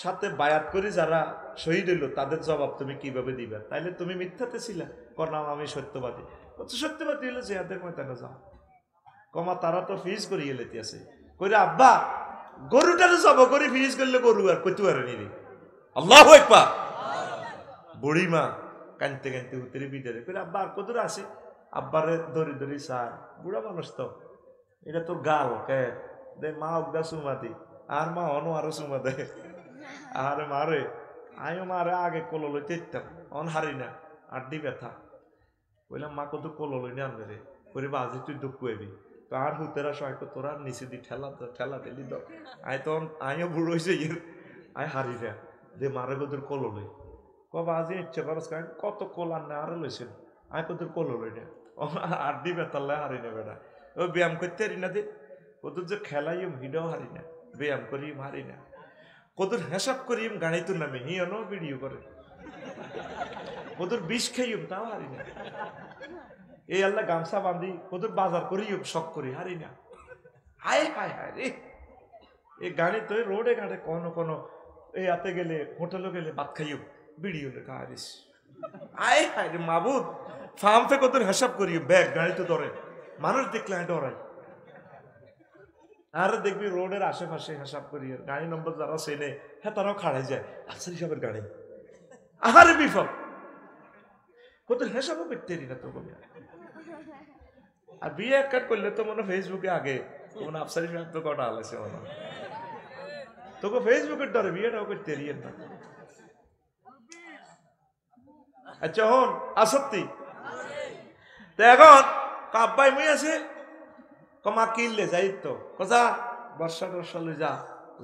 সাথে বায়াত করি যারা শহীদ হইল তাদের জবাব তুমি কিভাবে দিবে? তাইলে তুমি মিথ্যাতে ছিলা? নাম আমি সত্যবাদী। কত সত্যবাদী হইলে জেহাদের ময়দানে যাও। কমা তারা তো ফিজ করি এলেতে আছে, কইরা আব্বা গরুটারে জব করি ফিজ করলে গরু আর কইতে পারে নি। আল্লাহু আকবার। বুড়ি মা কানতে কানতে উতরে বিদারে কইরা আব্বা আর কত আছে? আব্বারে ধরি ধরি চায়, বুড়া মানুষ তো, এটা তোর গাল কে দে, মা অজ্ঞা চুমা দি, আর মা অনো আরো চুমা দে। আরে মারে আমিও মারে আগে কোলো লইতে ইতাম, অন হারি না, আড্ডি ব্যথা। বললাম মা কত কোলো লই না আনবে রে, করে বাজি তুই দুঃখ হইবি। তো আর হুতেরা সহায় তোরা নিচে দি ঠেলা ঠেলা ঠেলি দাও। আই তখন আমিও বুড়ো হয়েছে, আই হারি না, দে মারে কদুর কোলো লই। বাজি ইচ্ছে করস কত কোল আর না আরো লইছেন, আই কদুর কোলো লই না, আড্ডি ব্যথালে হারি না বেড়া। ও ব্যায়াম করতে হারি না, দে কদুর যে খেলাইম হিডাও হারি না, ব্যায়াম করিম হারি না, কদুর হেসাব করিম গাড়িতুর নামে হিয়নো ভিডিও করে, কদুর বিষ খাইম তাও হারি না। এই আল্লাহ গামছা বান্ধি ওদের বাজার করি শখ করি হারি না। হায় হায় হায় রে, এই গাড়ি তো রোডে ঘাটে কোনো কোনো এই হাতে গেলে হোটেলে গেলে ভাত খাইও বিড়িও লেখা হারিস। আয় হায় রে মাবুদ, ফার্ম থেকে ওদের হিসাব করিও ব্যাগ গাড়িতে ধরে মানুষ দেখলে ডরাই। আর দেখবি রোডের আশেপাশে হিসাব করি গাড়ি নম্বর যারা চেনে হ্যাঁ তারাও খাড়াই যায়, আফসার হিসাবের গাড়ি আহারে বিফল ওদের হিসাবও করতে না তো। আর বিয়ে এক কাট করলে তো মনে ফেসবুকে আগে মনে আফসারি সাহেব তো কটা আলাইছে মনে তোকে ফেসবুকের ডরে বিয়েটাও করতে না। আচ্ছা হন আসত্তি তো এখন কাব্বাই মুই আছে কমা কিনলে যাই তো কথা বর্ষা টর্ষা লই যা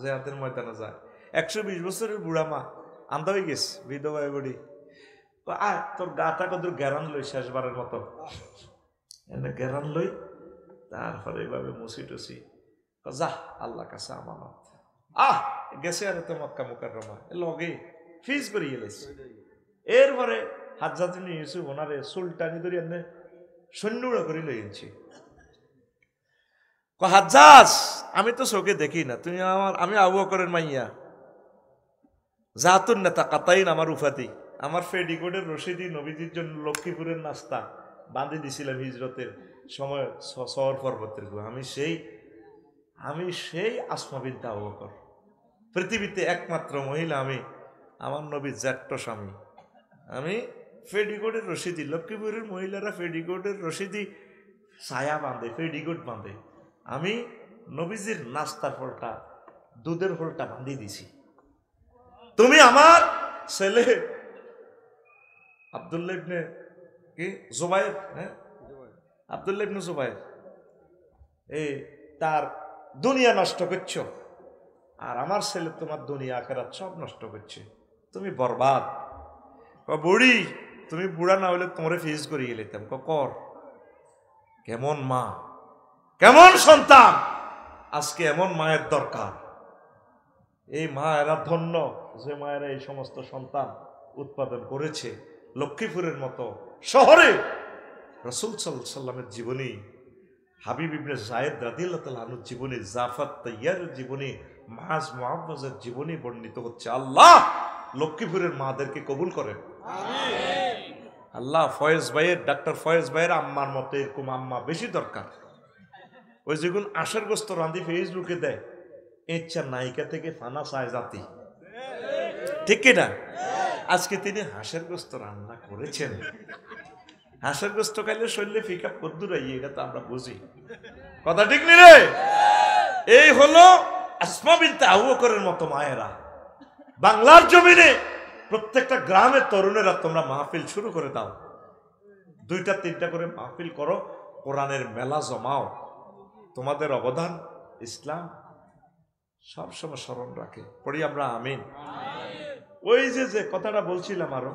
জেহাদের ময়দানে যায়। 120 বছরের বুড়া মা আন্দা হয়ে গেছে বিধবা বুড়ি, আয় তোর গাটা কত গ্যারান লই শেষবারের মতো এনে গ্যারান লই, তারপরে এইভাবে মুসি টুসি যা আল্লাহ কাছে আমানত গেছে আর তো মক্কা মুকাররমা লগে ফিজ করি গেলেছে। এরপরে হাজ্জাজ ইবনে ইউসুফ ওনারে সুলতানি ধরে এনে সৈন্যরা করে লইছি। হাজ্জাজ আমি তো চোখে দেখি না, তুমি আমি আবু বকরের মাইয়া জাতুন নেতা কাতাইন আমার উফাতি, আমার ফেডিকোডের রশিদি নবীজির জন্য লক্ষ্মীপুরের নাস্তা বাঁধে দিছিলাম হিজরতের সময় শহর পর্বতের। আমি সেই আসমা বিনতে আবু বকর, পৃথিবীতে একমাত্র মহিলা আমি, আমার নবীর জ্যাঠ্য স্বামী। আমি ফেডিকোডের রশিদি, লক্ষ্মীপুরের মহিলারা ফেডিকোডের রশিদি ছায়া বাঁধে, ফেডিকোড বাঁধে, আমি নবীজির নাস্তার ফলটা দুধের ফলটা বাঁধি দিছি। তুমি আমার ছেলে আব্দুল্লাহ ইবনে কি জুবায়ের, হ্যাঁ আব্দুল্লাহ ইবনে জুবায়ের, এই তার দুনিয়া নষ্ট করছো, আর আমার ছেলে তোমার দুনিয়া আখিরাত সব নষ্ট করছে, তুমি বরবাদ। বুড়ি তুমি বুড়া না হলে তোমারে ফিজ করিয়ে নিতাম। কর কেমন মা কেমন সন্তান, আজকে এমন মায়ের দরকার। এই মা এরা ধন্য যে মায়েরা এই সমস্ত সন্তান উৎপাদন করেছে। লক্ষ্মীপুরের মতো শহরে রাসূল সাল্লাল্লাহু আলাইহি সাল্লামের জীবনী, হাবিব ইবনে যায়েদ রাদিয়াল্লাহু তাআলা আনহুর জীবনী, জাফর তাইয়ারের জীবনী, মাজ মুআওয়াজের জীবনী বর্ণিত হচ্ছে। আল্লাহ লক্ষ্মীপুরের মাদেরকে কবুল করেন, আমিন। আল্লাহ ফয়েজ ভাইয়ের, ডাক্তার ফয়েজ ভাইয়ের আম্মার মতো এরকম আম্মা বেশি দরকার। ওই যেগুন আশার গোস্ত রাঁধি ফেসবুকে দেয়, ইচ্ছা নায়িকা থেকে ফানা চায় জাতি, ঠিক কিনা? আজকে তিনি হাঁসের গোস্ত রান্না করেছেন। হাঁসের গোস্ত খাইলে শরীরে ফিকা কদ্দুর আইয়ে, এটা তো আমরা বুঝি, কথা ঠিক নি রে? এই হলো আসমা বিনতে আবু বকরের মতো মায়েরা। বাংলার জমিনে প্রত্যেকটা গ্রামের তরুণেরা তোমরা মাহফিল শুরু করে দাও, 2-3টা করে মাহফিল করো, কোরআনের মেলা জমাও। তোমাদের অবদান ইসলাম সবসময় স্মরণ রাখে। পড়ি আমরা আমিন। ওই যে কথাটা বলছিলাম আরো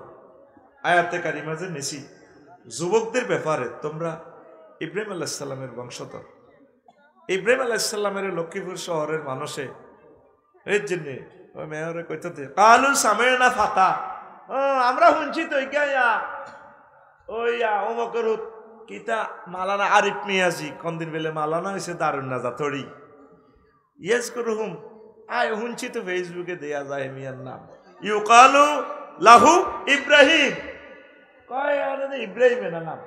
আয়াতে কারিমা যে নেছি যুবকদের ব্যাপারে, তোমরা ইব্রাহিম আলাইহিস সালামের বংশধর। ইব্রাহিম আলাইহিস সালামের লক্ষ্মীপুর শহরের মানুষে এর জন্য ওই মেয়রে কইতে কালু সামেনা ফাতা, আমরা শুনছি তো অমকের কিতা মালানা আরিফ মিয়াজি কোনদিন বেলে মালানা হয়েছে দারুন না যা থরি ইয়েস করুম আয় শুনছি তো ফেসবুকে দেয়া যায় মিয়ার নাম ইউকালু লাহু ইব্রাহিম, কয় ইব্রাহিমের নাম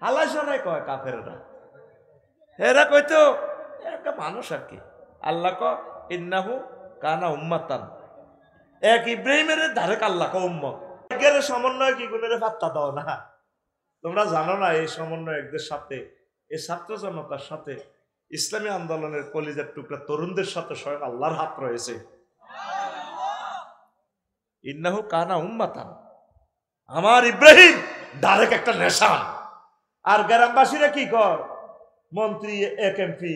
হালাসরাই কয় কাফেররা, এরা কইতো একটা মানুষ আর কি। আল্লাহ ক ইন্নাহু কানা উম্মাতান, এক ইব্রাহিমের ধারে আল্লাহ ক উম্মত। এর সমন্বয় কি গুণের পাত্তা দাও না? তোমরা জানো না এই সমন্বয়কদের সাথে, এই ছাত্র জনতার সাথে, ইসলামী আন্দোলনের কলিজার টুকরা তরুণদের সাথে স্বয়ং আল্লাহর হাত রয়েছে। ইন্নাহু কানা উম্মাতান, আমার ইব্রাহিম ডাইরেক্ট একটা নেশান। আর গ্রামবাসীরা কি কর, মন্ত্রী, এক এমপি,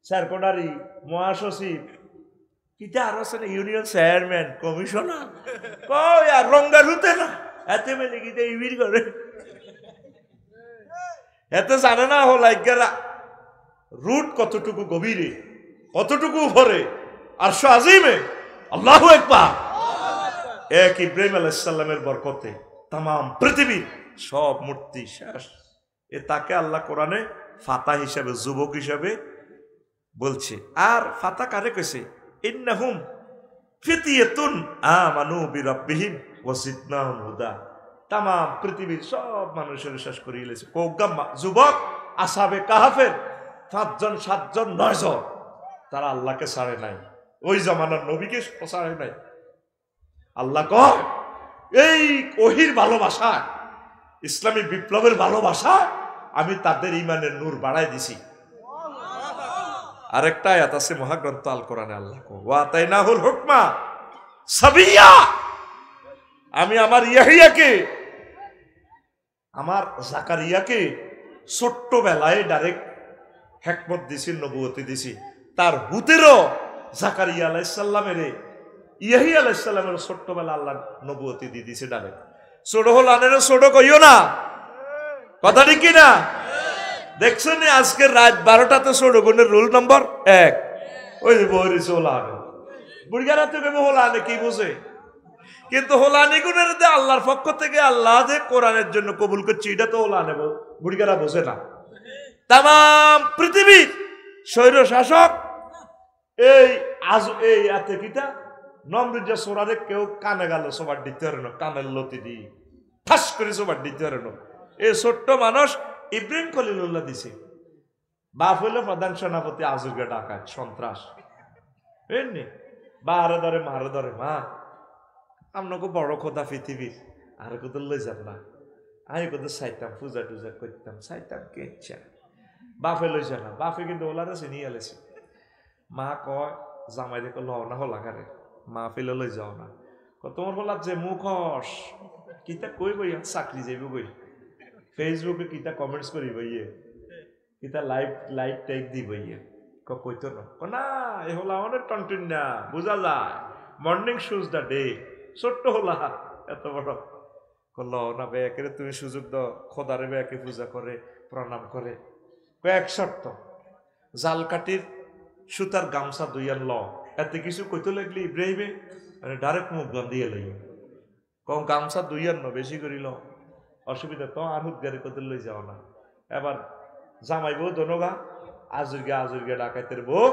সেক্রেটারি, মহাসচিব, কিটা আরো আছে না, ইউনিয়ন চেয়ারম্যান, কমিশনার, কয় আর রঙ্গা রুতে না এতে মেলে কিটা ইবির করে এতে জানে না হল আজ্ঞারা রুট কতটুকু গভীরে, কতটুকু উপরে, আরশ আজিমে। আল্লাহু আকবার। এক ইব্রাহিম আলাইহিস সালামের বরকতে তাম পৃথিবীর সব মূর্তি শেষ। তাকে আল্লাহ কোরআনে ফাতা হিসাবে, যুবক হিসাবে বলছে। আর ফাতা কারে কইছে? ইন্নাহুম ফিতিয়াতুন আমানু বিরাব্বিহিম ওয়া জিদনাহুম হুদা। তাম পৃথিবীর সব মানুষের শেষ করিয়ে লেছে। যুবক আসহাবে কাহাফের 5 জন 7 জন 9 জন, তারা আল্লাহকে ছাড়ে নাই, ওই জামানার নবীকে ছাড়ে নাই। আল্লাহ কয় এই ওহির ভালোবাসা, ইসলামী বিপ্লবের ভালোবাসা, আমি তাদের ইমানের নূর বাড়াই দিছি। আরেকটা আয়াত আছে মহাগ্রন্থ আল কোরআনে, আল্লাহ কয় ওয়া তাইনাহুল হুকমা সাবিয়া, আমি আমার ইয়াহিয়াকে, আমার জাকারিয়াকে ছোট্টবেলায় ডাইরেক্ট হিকমত দিছি, নবুয়তি দিছি। তার হুতেরও জাকারিয়া আলাইহিস সালামের, ইয়াহিয়া আলাইহিস সালামের ছোট্টবেলা আল্লাহ নবুয়তি দিয়ে দিছে ডাইরেক্ট। ছোট হল আনেরও ছোট কইও না, কথা ঠিক কি না? দেখছেন আজকে রাত 12টাতে ছোট গুণের রুল নম্বর 1, ওই বহরিছে হোলা আনে, বুড়িগারা তো কেমন হোলা আনে কি বুঝে? কিন্তু হোলানি গুণের যে আল্লাহর পক্ষ থেকে আল্লাহ যে কোরআনের জন্য কবুল করছে, এটা তো হোলা নেব, বুড়িগারা বোঝে না। তাম পৃথিবীর স্বৈর শাসক এই এতে কিটা নমরুদ সোরারে কেউ কানে গেল সবার দিতে পারে না, কানের লতি দি ঠাস করে সবার দিতে পারে না। এই ছোট্ট মানুষ ইব্রাহিম খলিলুল্লাহ দিছে, বাপ হইল প্রধান সেনাপতি, আজুগে ডাকাত সন্ত্রাস, বুঝলি? বারে ধরে মারে ধরে, মা আপনাকে বড় খোদা পৃথিবীর, আর কোথাও লই যান না, আমি কোথাও চাইতাম পূজা টুজা করতাম, চাইতাম কে ইচ্ছা, বাপে লই যা না, বাপে কিন্তু ওলারে চিনি আলেছে। মা কয় জামাই দেখো লও না হলা কারে, মা ফেলে লই যাও না, তোমার হলার যে মুখস কিতা কই বই চাকরি যাইব বই, ফেসবুকে কিতা কমেন্টস করি বইয়ে, কিতা লাইভ টাইপ দি বইয়ে, কইতো না এ হলা অনেক টনটন না, বোঝা যায় মর্নিং শুজ দ্য ডে, ছোট্ট হলা এত বড় কল না বেয়াকে তুমি সুযোগ দাও, খোদারে বেয়াকে পূজা করে প্রণাম করে। কয়েক শর্ত, জাল কাটির সুতার গামছা দুইয়ান ল, এতে কিছু কইতে লাগলি ইব্রাহিমে ডাইরেক্ট মুখ দিয়ে লই, কম গামছা দুইয়ান বেশি করিল অসুবিধা তো, আর হুদগারি করতে লই যাও না। এবার জামাই বউ দনগা আজুরগে ডাকাইতের বউ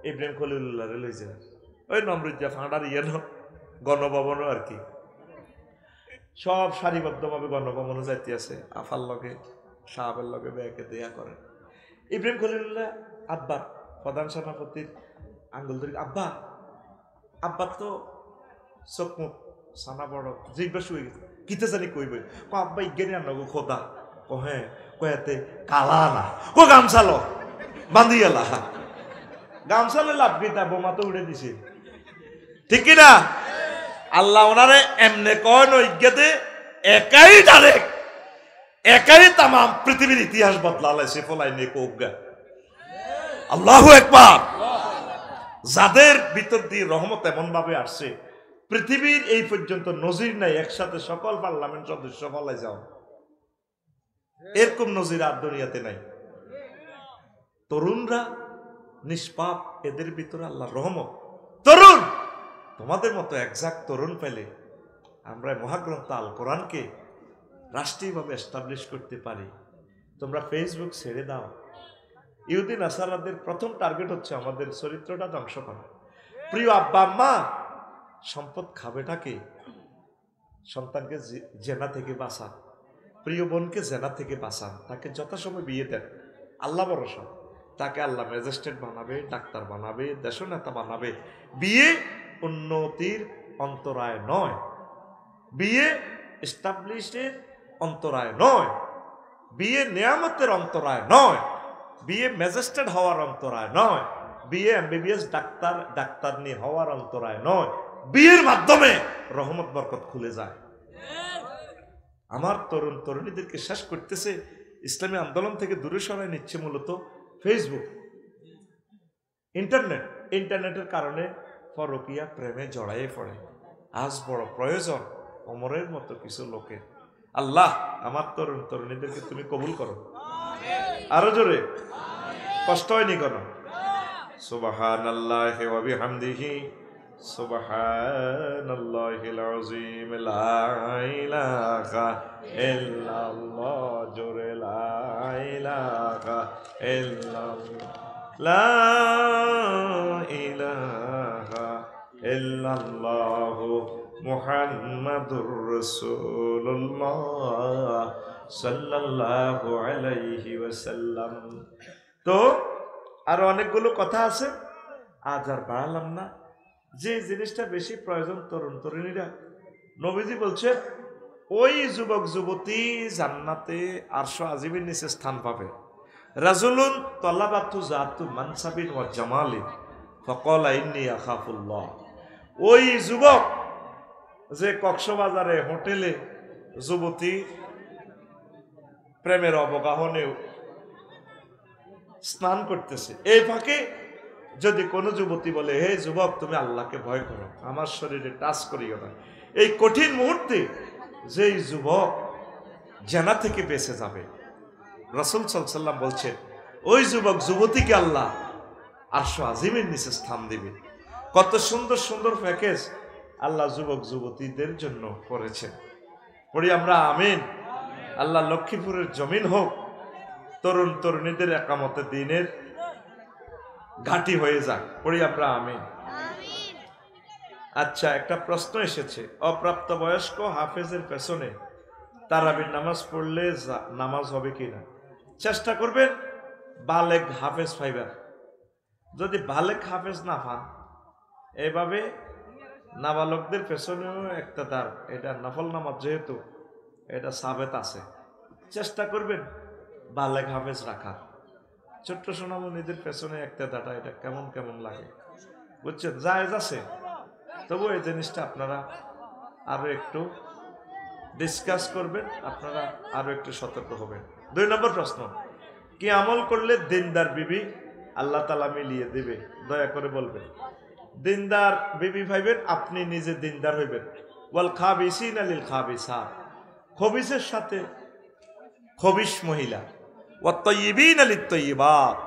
ইব্রাহিম খলিলুল্লাহরে লই যায়, ওই নমরুদ্দা ফাঁড়ার ইয়ে গণভবনও আর কি, সব সারিবদ্ধভাবে গণভবনও যাইতে আছে, আফার লগে সাহাবের লগে বেয়াকে দেয়া করে। ইব্রাহিম খলিলুল্লাহ আব্বা প্রধান সেনাপতির আঙ্গুল ধরে, আব্বা আব্বা তো চোখ মুখ সানা বড়, জিজ্ঞাসা হয়ে গেছে কিতে জানি কইবে, আব্বা ইজ্ঞানী আন গো খোদা, হ্যাঁ কয়াতে কালা না, গামছালো বান্ধিয়ালা, গামছালে লাভ গীতা বোমা তো উড়ে দিছে, ঠিক কিনা? আল্লাহ ওনারে এমনে কয় নইজ্ঞাতে একাই ডাইরেক্ট, একাই তাম পৃথিবীর ইতিহাস বদলালাইছে, ফলাই নে কোগা। আল্লাহু আকবার। যাদের ভিতর দিয়ে রহমত এমন ভাবে আসছে, পৃথিবীর এই পর্যন্ত নজির নাই একসাথে সকল পার্লামেন্ট সদস্য ফলাই যাও, এরকম নজির আর দুনিয়াতে নাই। তরুণরা নিষ্পাপ, এদের ভিতরে আল্লাহর রহমত। তরুণ তোমাদের মতো একজাক্ট তরুণ পেলে আমরা মহাগ্রন্থ আল কোরআনকে রাষ্ট্রীয়ভাবে এস্টাবলিশ করতে পারি। তোমরা ফেসবুক ছেড়ে দাও, ইহুদি নাসারাদের প্রথম টার্গেট হচ্ছে আমাদের চরিত্রটা ধ্বংস করা। প্রিয় আব্বা আম্মা, সম্পদ খাবেটাকে, সন্তানকে জেনা থেকে বাঁচা, প্রিয় বোনকে জেনা থেকে বাঁচা, তাকে যথাসময় বিয়ে দেন, আল্লাহ ভরসা, তাকে আল্লাহ ম্যাজিস্ট্রেট বানাবে, ডাক্তার বানাবে, দেশনেতা বানাবে। বিয়ে উন্নতির অন্তরায় নয়, বিয়ে এস্টাবলিশের অন্তরায় নয়, বিয়ে নেয়ামতের অন্তরায় নয়, বিয়ে ম্যাজিস্ট্রেট হওয়ার অন্তরায় নয়, বিয়ে এমবিবিএস ডাক্তারনি হওয়ার অন্তরায় নয়। বিয়ের মাধ্যমে রহমত বরকত খুলে যায়। আমার তরুণ তরুণীদেরকে শেষ করতেছে, ইসলামী আন্দোলন থেকে দূরে সরাই নিচ্ছে মূলত ফেসবুক, ইন্টারনেটের কারণে পরকীয়া প্রেমে জড়াইয়ে পড়ে। আজ বড় প্রয়োজন ওমরের মতো কিছু লোকের। আল্লাহ আমার তরুণ তরুণীদেরকে তুমি কবুল করো, আরো জোরে, কষ্ট হয়নি কেন? সুবহানাল্লাহি ওয়া বিহামদিহি সুবহানাল্লাহিল আযীম, লা ইলাহা ইল্লাল্লাহ, জোরে লা ইলাহা ইল্লাল্লাহ, লা ইলাহা ইল্লাল্লাহ মুহাম্মাদুর রাসূলুল্লাহ সাল্লাল্লাহু আলাইহি ওয়াসাল্লাম। তো আরো অনেকগুলো কথা আছে, আজ আর বাড়ালাম না। যে জিনিসটা বেশি প্রয়োজন তরুণ তরুণীরা, নবীজি বলছে ওই যুবক যুবতী জান্নাতে আরশ আজিমের নিচে স্থান পাবে। রাজুলুন তলাবাতু জাতু মানসাবিন ওয়া জামালিন ফাকালা ইন্নী আখাফুল্লাহ। ওই যুবক যে কক্সবাজারে হোটেলে যুবতী প্রেমের অবগাহনে স্নান করতেছে, এই ফাঁকে যদি কোনো যুবতী বলে, হে যুবক তুমি আল্লাহকে ভয় করো, আমার শরীরে টাচ করিও না, এই কঠিন মুহূর্তে যেই যুবক জেনা থেকে বেঁচে যাবে, রাসূল সাল্লাল্লাহু আলাইহি ওয়াসাল্লাম বলছেন ওই যুবক যুবতীকে আল্লাহ আরশ আজিমের নিচে স্থান দিবে। কত সুন্দর সুন্দর প্যাকেজ আল্লাহ যুবক যুবতীদের জন্য করেছেন। পড়ি আমরা আমিন। আল্লাহ লক্ষ্মীপুরের জমিন হোক তরুণ তরুণীদের একামতে দিনের ঘাঁটি হয়ে যাক, পড়ি আমরা আমিন। আচ্ছা, একটা প্রশ্ন এসেছে, অপ্রাপ্ত বয়স্ক হাফেজের পেছনে তারাবির নামাজ পড়লে নামাজ হবে কিনা? চেষ্টা করবেন বালেগ হাফেজ পাইবার। যদি বালেগ হাফেজ না পান, এভাবে নাবালকদের পেছনেও একটা দার, এটা নফল নামাজ যেহেতু এটা সাবেত আছে, চেষ্টা করবেন বালেগ হাফেজ রাখার। ছোট্ট সোনামণিদের পেছনে একটা দাটা, এটা কেমন কেমন লাগে বুঝছেন, জায়েজ আছে। তবু এই জিনিসটা আপনারা আরো একটু ডিসকাস করবেন, আপনারা আরো একটু সতর্ক হবেন। 2 নম্বর প্রশ্ন, কি আমল করলে দিনদার বিবি আল্লাহ তাআলা মিলিয়ে দিবে? দয়া করে বলবেন। দিনদার বিবি ভাইবেন, আপনি নিজে দিনদার হইবেন। ওয়াল খাবিসিনা লিল খাবিসাত, খবিসের সাথে খবিস মহিলা, ওয়াত তাইয়িবিনা লিত তাইয়িবাত,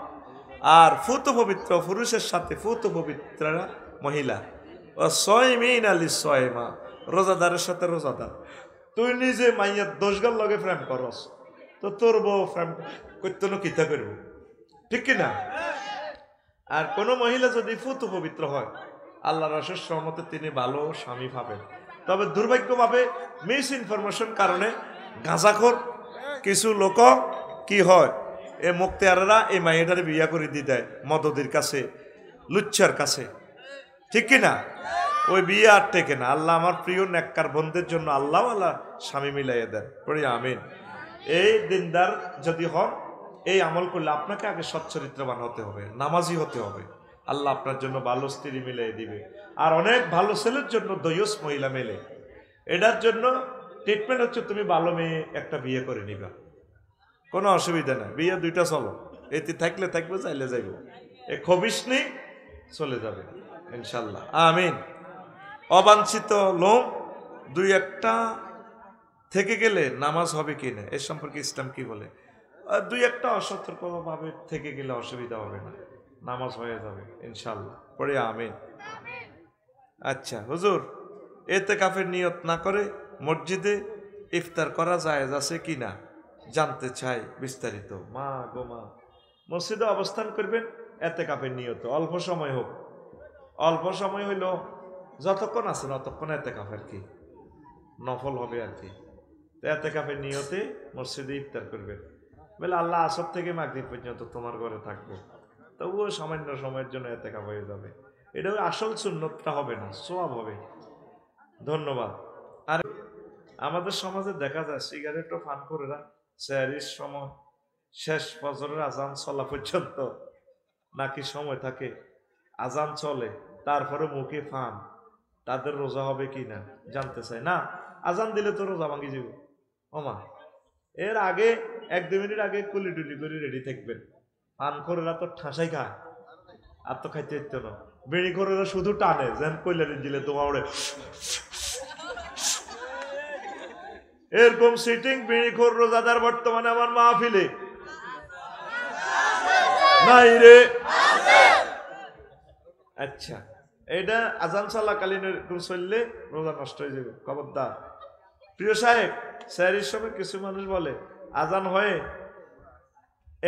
আর ফুত পবিত্র পুরুষের সাথে ফুত পবিত্র মহিলা, ওয়া সাইমিনা লিস সাইমা, রোজাদারের সাথে রোজাদার। তুই নিজে মাইয়ার দোষগার লগে প্রেম করস, তো তোর বউ প্রেম করতে কিতা করব, ঠিক কিনা? আর কোন মহিলা যদি ফুত পবিত্র হয়, আল্লাহ রাসূলের সহমতে তিনি ভালো স্বামী পাবেন। তবে দুর্ভাগ্যভাবে মিস ইনফরমেশন কারণে গাঁজাখোর কিছু লোক কি হয়, এ মুক্তিয়ারেরা এই মাইয়াটারে বিয়া করে দিয়ে দেয় মদদের কাছে, লুচ্চার কাছে, ঠিক কিনা? ওই বিয়ে আর টেকে না। আল্লাহ আমার প্রিয় নেককার বন্ধের জন্য আল্লাহ আল্লাহ স্বামী মিলাইয়া দেন, পড়ি আমিন। এই দিনদার যদি হন, এই আমল করলে আপনাকে আগে সচ্চরিত্রবান হতে হবে, নামাজি হতে হবে, আল্লাহ আপনার জন্য ভালো স্ত্রী মিলাই দিবে। আর অনেক ভালো ছেলের জন্য দয়স মহিলা মেলে। এটার জন্য ট্রিটমেন্ট হচ্ছে তুমি ভালো মেয়ে একটা বিয়ে করে নিবা, কোনো অসুবিধা নাই, বিয়ে 2টা চলো, এতে থাকলে থাকবে, চাইলে যাইব, এ খবিস নেই, চলে যাবে ইনশাল্লাহ, আমিন। অবাঞ্ছিত লোম 2-1টা থেকে গেলে নামাজ হবে কি না, এ সম্পর্কে ইসলাম কি বলে? 2-1টা অসতর্কভাবে থেকে গেলে অসুবিধা হবে না, নামাজ হয়ে যাবে ইনশাল্লাহ, পড়ে আমিন। আচ্ছা হুজুর, ইতিকাফের নিয়ত না করে মসজিদে ইফতার করা জায়েজ আছে কি না জানতে চাই বিস্তারিত। মা গো মা, মসজিদে অবস্থান করবেন ইতিকাফের নিয়ত, অল্প সময় হোক, অল্প সময় হইল যতক্ষণ আছেন অতক্ষণ ইতিকাফের কি নফল হবে আর কি। ইতিকাফের নিয়তে মসজিদে ইফতার করবেন, বলে আল্লাহ আসর থেকে মাগরিব পর্যন্ত তোমার ঘরে থাকবো, তবুও সামান্য সময়ের জন্য ইতিকাফ হয়ে যাবে। এটা আসল সুন্নতটা হবে না, সওয়াব হবে। ধন্যবাদ। আর আমাদের সমাজে দেখা যায় সিগারেটও পান করে না, সেহরির সময় শেষ ফজরের আজান চলা পর্যন্ত নাকি সময় থাকে, আজান চলে তারপরে মুখে পান, তাদের রোজা হবে কি না জানতে চাই না। আজান দিলে তো রোজা ভাঙি যাব ওমা, এর আগে 1-2 মিনিট আগে কুলি টুলি করে রেডি থাকবেন। পান করেরা তো ঠাসাই খায়, আর তো খাইতে ইত্য না। বেড়ি করেরা শুধু টানে, যেন কইলারি দিলে তোমার এরকম সিটিং বিড়ি খোর রোজাদার বর্তমানে আমার মাহফিলে নাই রে। আচ্ছা, এইটা আজান চলাকালীন এরকম চললে রোজা নষ্ট হয়ে যাবে, খবরদার। প্রিয় সাহেব, স্যারের সময় কিছু মানুষ বলে আজান হয়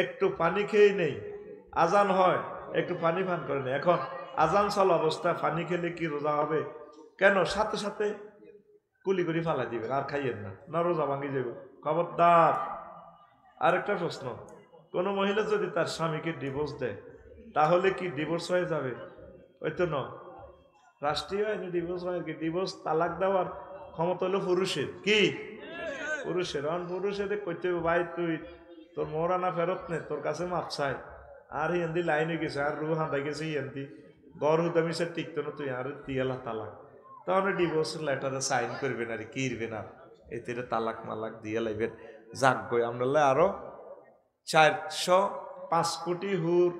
একটু পানি খেয়ে নেই, আজান হয় একটু পানি পান করে নেই। এখন আজান চলা অবস্থায় পানি খেলে কি রোজা হবে? কেন? সাথে সাথে কুলি করে ফালা দিবেন, আর খাইয়েন না, না রোজা ভাঙি যাবে, খবরদার। আরেকটা প্রশ্ন, কোন মহিলা যদি তার স্বামীকে ডিভোর্স দেয় তাহলে কি ডিভোর্স হয়ে যাবে? হয়তো নয়, রাষ্ট্রীয় আইনে ডিভোর্স হয় কি? ডিভোর্স তালাক দেওয়ার ক্ষমতা হলো পুরুষের। কি? পুরুষের। অন পুরুষের কইতে হবে, ভাই তুই তোর মোহরানা ফেরত নে, তোর কাছে মাপ চাই। আর হিন্দি লাইনে গেছে, আর রু হাঁদাই গেছে হিন্দি গড় হুদামি সে টিকতো না, তুই আর দিয়ালা তালাক। তাহলে ডিভোর্স লেটারে সাইন করবেন আর কিরবেন, আর এতে তালাক মালাক দিয়ে লাইবেন। যাক গই আমরা আরো 405 কোটি হুর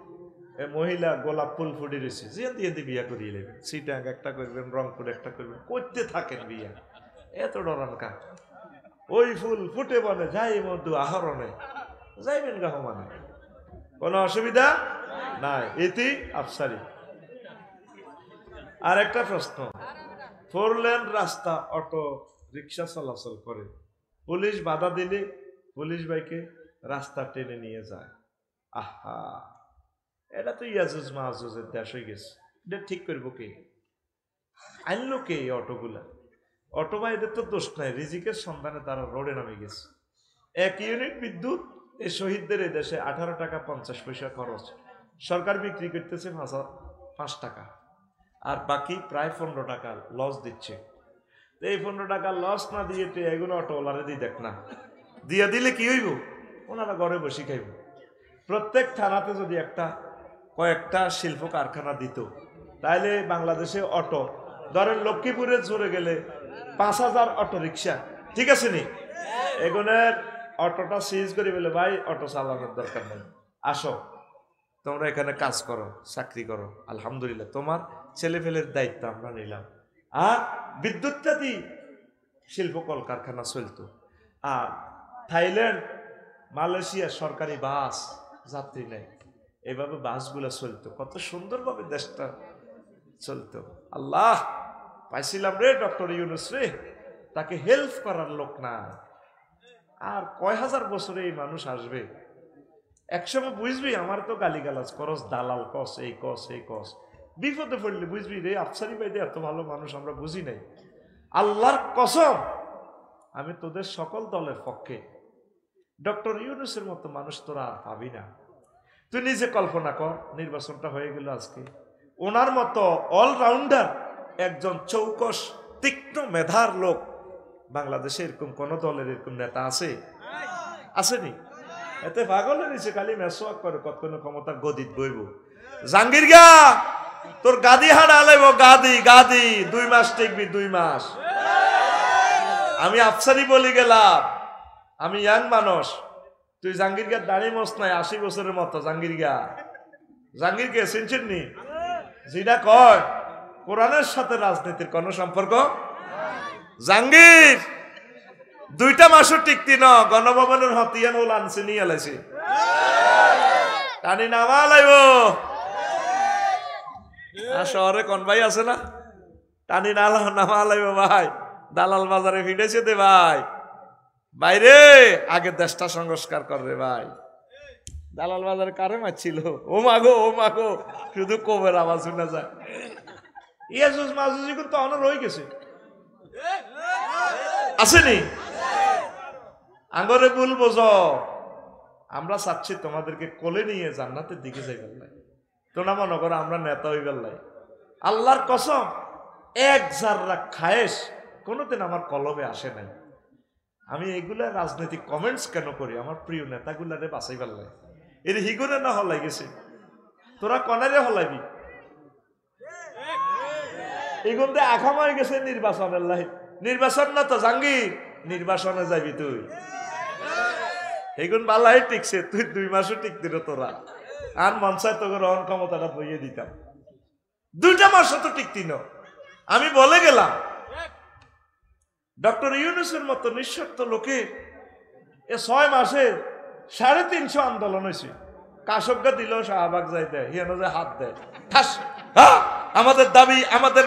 মহিলা গোলাপ ফুল ফুটে রয়েছে, যে বিয়া করিয়ে নেবেন। সিটাং একটা করবেন, রংপুর একটা করবেন, করতে থাকেন বিয়া। এত ডরান কা? ওই ফুল ফুটে বনে যাই মধু আহরণে, যাইবেন গাহ মানে কোনো অসুবিধা নাই, এটি আফসারি। আর একটা প্রশ্ন, 4 লেন রাস্তা, অটো রিক্সা চলাচল করে, পুলিশ বাধা দিলে পুলিশ বাইকে রাস্তা টেনে নিয়ে যায়। আহা, এটা তো ইয়াজুজ মাহুজের দেশ হয়ে গেছে। এটা ঠিক করবো কে? আনলো কে এই অটোগুলা? অটো ভাইদের তো দোষ নাই, রিজিকের সন্ধানে তারা রোডে নামে গেছে। 1 ইউনিট বিদ্যুৎ এই শহীদদের এই দেশে 18 টাকা 50 পয়সা খরচ, সরকার বিক্রি করতেছে 5 টাকা, আর বাকি প্রায় 15 টাকা লস দিচ্ছে। এই 15 টাকা লস না দিয়ে এগুলো অটোওয়ালারে দিয়ে দেখ না, দিয়ে দিলে কি হইব? ওনারা ঘরে বসে খাইব। প্রত্যেক থানাতে যদি কয়েকটা শিল্প কারখানা দিত, তাহলে বাংলাদেশে অটো, ধরেন লক্ষ্মীপুরে চলে গেলে 5000 অটো রিক্সা, ঠিক আছে নি? এগুনের অটোটা সিজ করে বলে, ভাই অটো চালানোর দরকার নেই, আসো তোমরা এখানে কাজ করো, চাকরি করো, আলহামদুলিল্লাহ তোমার ছেলে ফেলের দায়িত্ব আমরা নিলাম। আর বিদ্যুৎটা দি শিল্প কলকারখানা চলতো। আর থাইল্যান্ড, মালয়েশিয়া সরকারি বাস যাত্রী নেই, এভাবে বাসগুলো চলতো, কত সুন্দরভাবে দেশটা চলতো। আল্লাহ, পাইছিলাম রে ডক্টর ইউনূস রে, তাকে হেল্প করার লোক না। আর কয় হাজার বছরে এই মানুষ আসবে, একসময় বুঝবি আমার তো গালিগালাজ করস, দালাল কস, এই কস এই কস, বিপদে পড়লে বুঝবি রে আফসারি ভাইদের এত ভালো মানুষ আমরা বুঝি নাই। আল্লাহর কসম, আমি তোদের সকল দলের পক্ষে, ডক্টর ইউনূসের মতো মানুষ তোরা আর পাবি না। তুই নিজে কল্পনা কর, নির্বাচনটা হয়ে গেল আজকে, ওনার মতো অলরাউন্ডার একজন চৌকস তীক্ষ্ণ মেধার লোক বাংলাদেশে এরকম কোন দলের এরকম নেতা আছে? আসেনি? এতে পাগলের নিচে খালি মেসোয়াক করে, কতক্ষণ ক্ষমতা গদিত বইব। জাঙ্গির গা, তোর গাদি হাড়া লাইব, গাদি গাদি 2 মাস টিকবি, 2 মাস। আমি আফসারি বলি গেলাম, আমি ইয়াং মানুষ, তুই জাঙ্গির গা দাঁড়িয়ে মস নাই 80 বছরের মতো। জাঙ্গির গা, জাঙ্গির কে চিনছেন নি? যেটা কয় কোরআনের সাথে রাজনীতির কোন সম্পর্ক। জাঙ্গির 2টা মাসও টিকতি ন, গণভবনের হতিয়ান ওল আনছে নিয়ে এলাইছে, টানি নামা লাইব। আর শহরে কোন ভাই আছে না, টানি নামা লাইব ভাই, দালাল বাজারে ফিরেছে দে ভাই, বাইরে আগে দেশটা সংস্কার কর রে ভাই। দালাল বাজারে কারে মারছিল, ও মাগো ও মাগো, শুধু কোবের আওয়াজ শুনে যায়। ইয়াজুজ মাজুজ কিন্তু অনর হয়ে গেছে, আসেনি? আঙ্গরে ভুল বোঝো, আমরা চাচ্ছি তোমাদেরকে কোলে নিয়ে জান্নাতের দিকে যাইবার লাই, তোমরা মনে করো আমরা নেতা হইবার লাই। আল্লাহর কসম, 1 জাররা খায়েশ কোনোদিন আমার কলমে আসে নাই। আমি এগুলা রাজনৈতিক কমেন্টস কেন করি? আমার প্রিয় নেতাগুলারে বাঁচাইবার লাই, এর হিগুনে না হলাই গেছে, তোরা কনারে হলাইবি, এগুন দিয়ে আখাম হয়ে গেছে নির্বাচনের লাই। নির্বাচন না তো জাঙ্গির, নির্বাচনে যাবি তুই, এগুন বালাই টিকছে, তুই 2 মাসও টিকতি রে তোরা। আর মনসায় তোকে রহন ক্ষমতাটা বইয়ে দিতাম, 2টা মাসও তো টিকতি ন। আমি বলে গেলাম, ডক্টর ইউনূসের মতো নিঃস্বার্থ লোকে 6 মাসে 350 আন্দোলন হয়েছে। কাশবগা দিল শাহবাগ যাই দেয়, হিয়ানো যে হাত দেয়, ঠাস আমাদের দাবি, আমাদের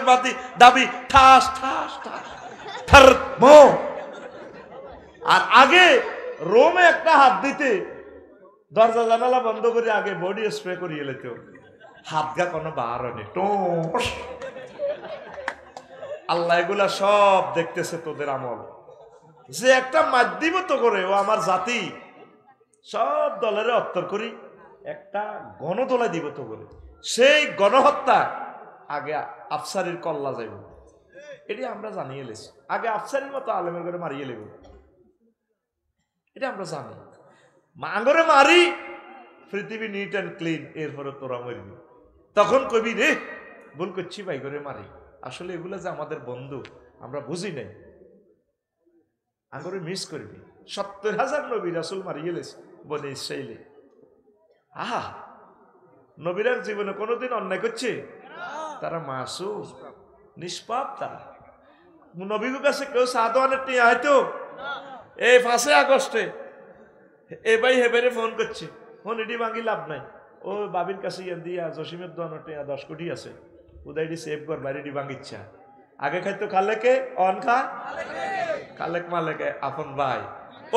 দাবি ঠাস ঠাস ঠাস ধর্ম। আর আগে রোমে একটা হাত দিতে দরজা জানালা বন্ধ করে আগে বডি স্প্রে করিয়ে লেত, হাত গা কোনো বার হয়নি টোস। আল্লাহ এগুলা সব দেখতেছে তোদের আমল, যে একটা মাধ্যম তো করে ও আমার জাতি সব দলের অত্তর করি একটা গণদোলা দিব তো করে, সেই গণহত্যা আগে আফসারির কল্লা যাইব, এটি আমরা জানিয়ে লেছি। আগে আফসারির মতো আলেমের করে মারিয়ে লেব, এটা আমরা জানি। মাঙ্গরে মারি পৃথিবী নিট অ্যান্ড ক্লিন, এরপরে তোরা মরবি। তখন কবি রে ভুল করছি ভাই করে মারি। আসলে এগুলো যে আমাদের বন্ধু আমরা বুঝি নাই, আঙ্গরে মিস করবি। 70,000 নবী রাসূল মারিয়ে লেছে বনে ইসরাইলে। আহা, নবীরার জীবনে কোনোদিন অন্যায় করছে? তারা মাসুম, নিষ্পাপ। তারা নবীর কাছে কেউ সাদওয়ানের টিয়া হয়তো এই 5 আগস্টে এ ভাই হেবেরে ফোন করছে, ফোন এটি ভাঙি লাভ নাই, ও বাবির কাছে দিয়া জসিমের দোয়ানোর টিয়া 10 কোটি আছে, উদয়টি সেভ কর বাইরেটি ভাঙিচ্ছা। আগে খাইতো খালেকে অন খা খালেক মালেকে আপন ভাই।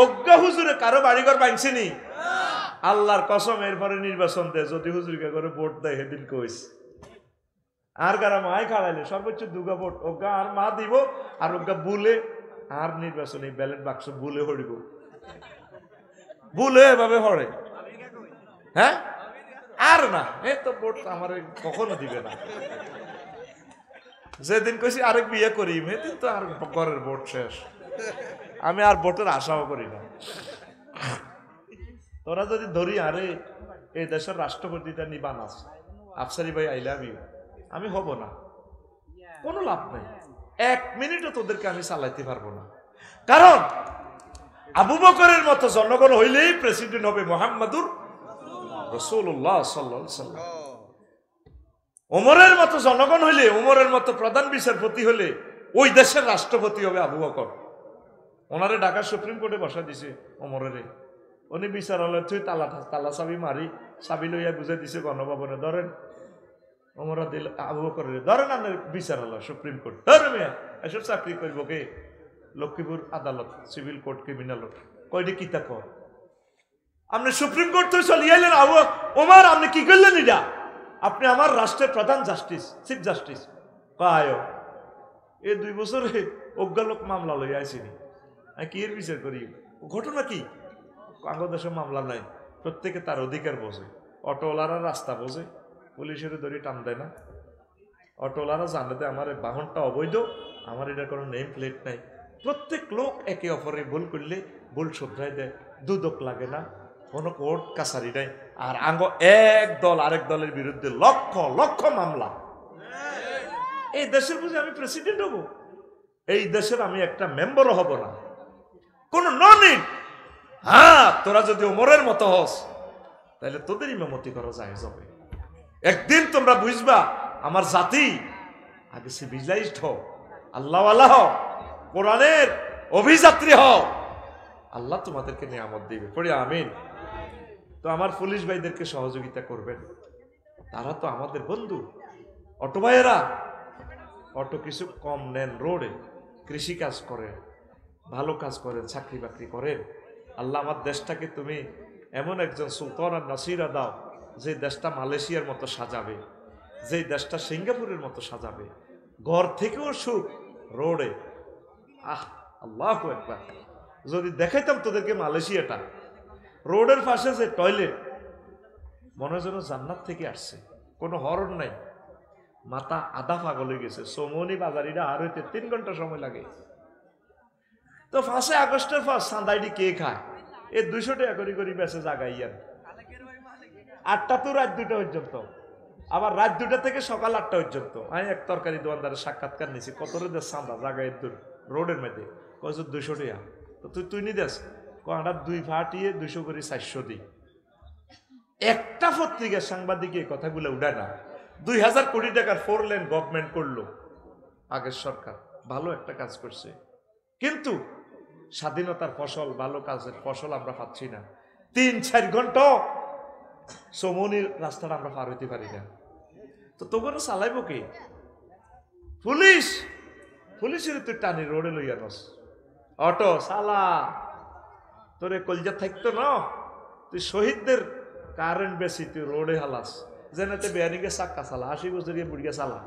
অজ্ঞা হুজুরে কারো বাড়িঘর ভাঙছিনি? আল্লাহর কসম এরপরে নির্বাচন দেয়, যদি হুজুরকে করে ভোট দেয় সেদিন কইস আর গারা মায় খাড়াইলে সর্বোচ্চ 2 ভোট অজ্ঞা আর মা দিব, আর অজ্ঞা বুলে আর নির্বাচনী ব্যালট বাক্স বুলে হরিব, বুলে এভাবে হরে। হ্যাঁ আর না, এ তো ভোট আমার কখনো দিবে না। যেদিন কইছি আরেক বিয়ে করি সেদিন তো আর ঘরের ভোট শেষ, আমি আর ভোটের আশাও করি না। তোরা যদি ধরি আরে এই দেশের রাষ্ট্রপতিটা নিবান আছে আফসারি ভাই আই লাভ ইউ, আমি হব না, কোনো লাভ নেই। 1 মিনিটও তোদেরকে আমি চালাইতে পারবো না। কারণ আবু বকরের মতো জনগণ হইলেই প্রেসিডেন্ট হবে মুহাম্মাদুর রাসূলুল্লাহ সাল্লাল্লাহু আলাইহি ওয়াসাল্লাম। ওমরের মতো জনগণ হইলে, ওমরের মতো প্রধান বিচারপতি হলে ওই দেশের রাষ্ট্রপতি হবে আবু বকর। ওনারে ঢাকা সুপ্রিম কোর্টে বসা দিছে ওমরের, উনি বিচারালয় তুই তালা চাবি মারি চাবি লইয়া বুঝাই দিছে গণভবনে, ধরেন ওমরা দিল আবু বকরের, ধরেন আপনার বিচারালয় সুপ্রিম কোর্ট, ধরে মেয়া এসব চাকরি করবো কে? লক্ষ্মীপুর আদালত, সিভিল কোর্ট, ক্রিমিনাল কয়টি কিতা কর? আপনি সুপ্রিম কোর্ট তো চলিয়ে এলেন, আবু ওমর আপনি কি করলেন? এটা আপনি আমার রাষ্ট্রের প্রধান জাস্টিস, চিফ জাস্টিস কায় এই 2 বছরে অজ্ঞালোক মামলা লইয়া আইসিনি, আমি কি এর বিচার করি? ঘটনা কি? বাংলাদেশে মামলা নাই, প্রত্যেকে তার অধিকার বোঝে। অটোওয়ালারা রাস্তা বোঝে, পুলিশের দড়ি টান দেয় না। অটোওয়ালারা জানে যে আমার বাহনটা অবৈধ, আমার এটা কোনো নেম প্লেট নাই। প্রত্যেক লোক একে অপরে ভুল করলে ভুল শুধরাই দেয়, দুদক লাগে না, কোনো কোর্ট কাছারি নাই। আর আঙ্গ এক দল আরেক দলের বিরুদ্ধে লক্ষ লক্ষ মামলা। এই দেশের বুঝে আমি প্রেসিডেন্ট হব? এই দেশের আমি একটা মেম্বারও হব না, কোনো ননিট। হ্যাঁ, তোরা যদি ওমরের মতো হস তাহলে তোদের ইমামতি করা যায় যাবে। একদিন তোমরা বুঝবা আমার জাতি আগে সিভিলাইজড হও, আল্লাহওয়ালা হও, কোরআনের অভিযাত্রী হও, আল্লাহ তোমাদেরকে নিয়ামত দিবে। পড়ি আমিন। তো আমার পুলিশ ভাইদেরকে সহযোগিতা করবেন, তারা তো আমাদের বন্ধু। অটো ভাইয়েরা অটো কিছু কম নেন, রোডে কৃষি কাজ করেন, ভালো কাজ করেন, চাকরি বাকরি করেন। আল্লাহ আমার দেশটাকে তুমি এমন একজন সুলতান আর নাসিরা দাও, যে দেশটা মালয়েশিয়ার মতো সাজাবে, যে দেশটা সিঙ্গাপুরের মতো সাজাবে, ঘর থেকেও সুখ, রোডে। আল্লাহু আকবার। যদি দেখাইতাম তোদেরকে মালয়েশিয়াটা, রোডের পাশে যে টয়লেট, মনে যেন জান্নাত থেকে আসছে, কোনো হরণ নাই। মাথা আধা পাগল হয়ে গেছে। সোমনি বাজারিটা আর হইতে 3 ঘন্টা সময় লাগে। তো 5 আগস্টের পর সান্দাইডি কে খায়? 200 টাকা করে বেঁচে জাগাইয়ান। 8টা তো রাত 2টা পর্যন্ত, আবার রাত 2টা থেকে সকাল 8টা পর্যন্ত। আমি এক তরকারি দোকানদারের সাক্ষাৎকার নিয়েছি, কত রে সান্দা জাগাই রোডের মধ্যে, কয়েছে 200 টাকা। তো তুই নি দেস কটা 2 ফাটিয়ে 200 করে 400 দিই। একটা পত্রিকার সাংবাদিক এই কথাগুলো উঠায় না। 2000 কোটি টাকার 4 লেন গভর্নমেন্ট করলো আগের সরকার, ভালো একটা কাজ করছে, কিন্তু স্বাধীনতার ফসল, ভালো কাজের ফসল আমরা পাচ্ছি না। 3-4 ঘন্টা সোমনির রাস্তাটা আমরা পার হইতে পারি না। তো তোকে চালাইব কি? পুলিশ। পুলিশের তুই টানি রোডে লইয়া নস, অটো চালা, তোরে কলজা থাকতো না, তুই শহীদদের কারেন্ট বেশি, তুই রোডে হালাস, যেনাতে বেয়ারিংয়ে চাক্কা চালা, 80 বছরের বুড়িয়া চালা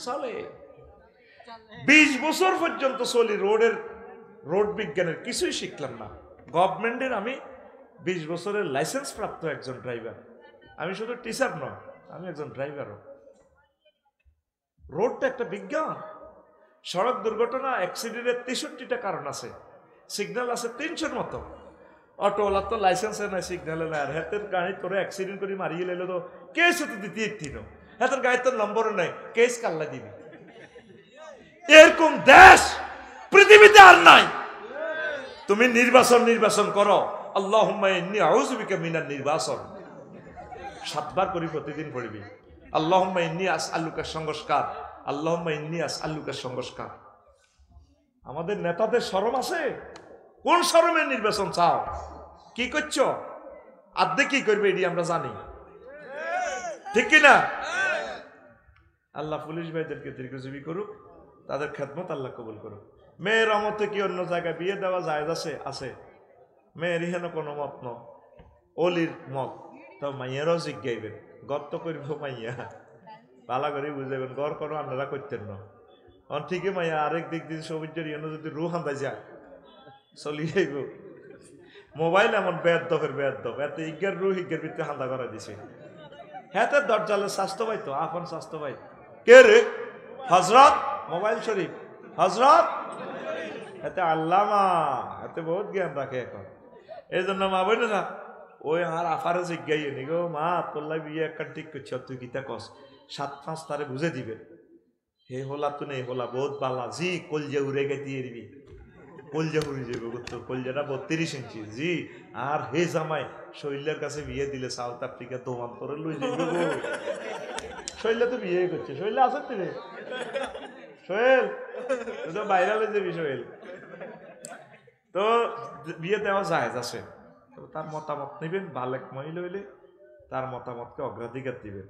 চলে। 20 বছর পর্যন্ত চলি রোডের, রোড বিজ্ঞানের কিছুই শিখলাম না। গভর্নমেন্টের আমি 20 বছরের লাইসেন্স প্রাপ্ত একজন ড্রাইভার। আমি শুধু টিচার নয়, আমি একজন ড্রাইভারও। রোডটা একটা বিজ্ঞান। সড়ক দুর্ঘটনা অ্যাক্সিডেন্টের 63টা কারণ আছে, সিগন্যাল আছে 300-র মতো। অটোওয়ালার তো লাইসেন্সে নাই, সিগন্যালে নাই, আর হাতের গাড়ি তোরে অ্যাক্সিডেন্ট করে মারিয়ে লাইলো তো কেস তো দিতে একটি নো, হাতের গাড়ি তোর নম্বরও নাই, কেস কাল্লা দিবি। এরকম দেশ পৃথিবীতে আর নাই। তুমি নির্বাচন করো, আল্লাহুম্মা ইন্নী আউযু বিকা মিনান নির্বাচন 7 বার করে প্রতিদিন পড়বি। আল্লাহুম্মা ইন্নী আসআলুকা সংস্কার, আল্লাহুম্মা ইন্নী আসআলুকা সংস্কার। আমাদের নেতাদের শরম আছে? কোন শরমে নির্বাচন চাও? কি করছো? আদে কি করবে এটি আমরা জানি, ঠিক কিনা? আল্লাহ পুলিশ ভাইদেরকে দীর্ঘজীবী করুক, তাদের খেদমত আল্লাহ কবুল করুক। মেয়ের মতে কি অন্য জায়গায় বিয়ে দেওয়া জায়েজ আছে? মেয়ের হেন কোনো মত ন, অলির মত তো মাইয়ারও জিজ্ঞাইবেন, গর্ত করব মাইয়া পালা করে বুঝাবেন, গড় কোনো আপনারা করতেন না। ঠিকই মাইয়া আরেক দিক দিয়ে সবুজের যদি রু হান্দাই যায় চলি যাইব। মোবাইল এমন বেয়াদবের বেয়াদব, এত ইজ্ঞার রু হিজ্ঞের ভিতরে হান্দা করা দিছে। হ্যাঁ, দরজালে স্বাস্থ্য ভাই তো আপন স্বাস্থ্য ভাই কে রে? হজরত মোবাইল শরীফ, হজরত এতে আল্লামা, এতে বহুত জ্ঞান রাখে এখন। এই জন্য মা বই না ওই আর আফারে জিজ্ঞাই নি গো, মা তোল্লাই বিয়ে একটা ঠিক করছ, তুই গীতা কস 7-5 তারে বুঝে দিবে। হে হোলা তো নেই হোলা বহুত বালা জি, কলজা উড়ে গে দিয়ে দিবি, কলজা উড়ে যাবে, কলজাটা 32 ইঞ্চি জি। আর হে জামাই শৈলের কাছে বিয়ে দিলে সাউথ আফ্রিকা দোমান করে লই যাইব গো। শৈলে তো বিয়ে করছে, শৈলে আছে তুমি সোহেল, তুই তো বাইরে লই যাবি সোহেল। তো বিয়ে দেওয়া জায়েজ আছে, তার মতামত নেবেন, বালেক মহিলা হইলে তার মতামতকে অগ্রাধিকার দিবেন।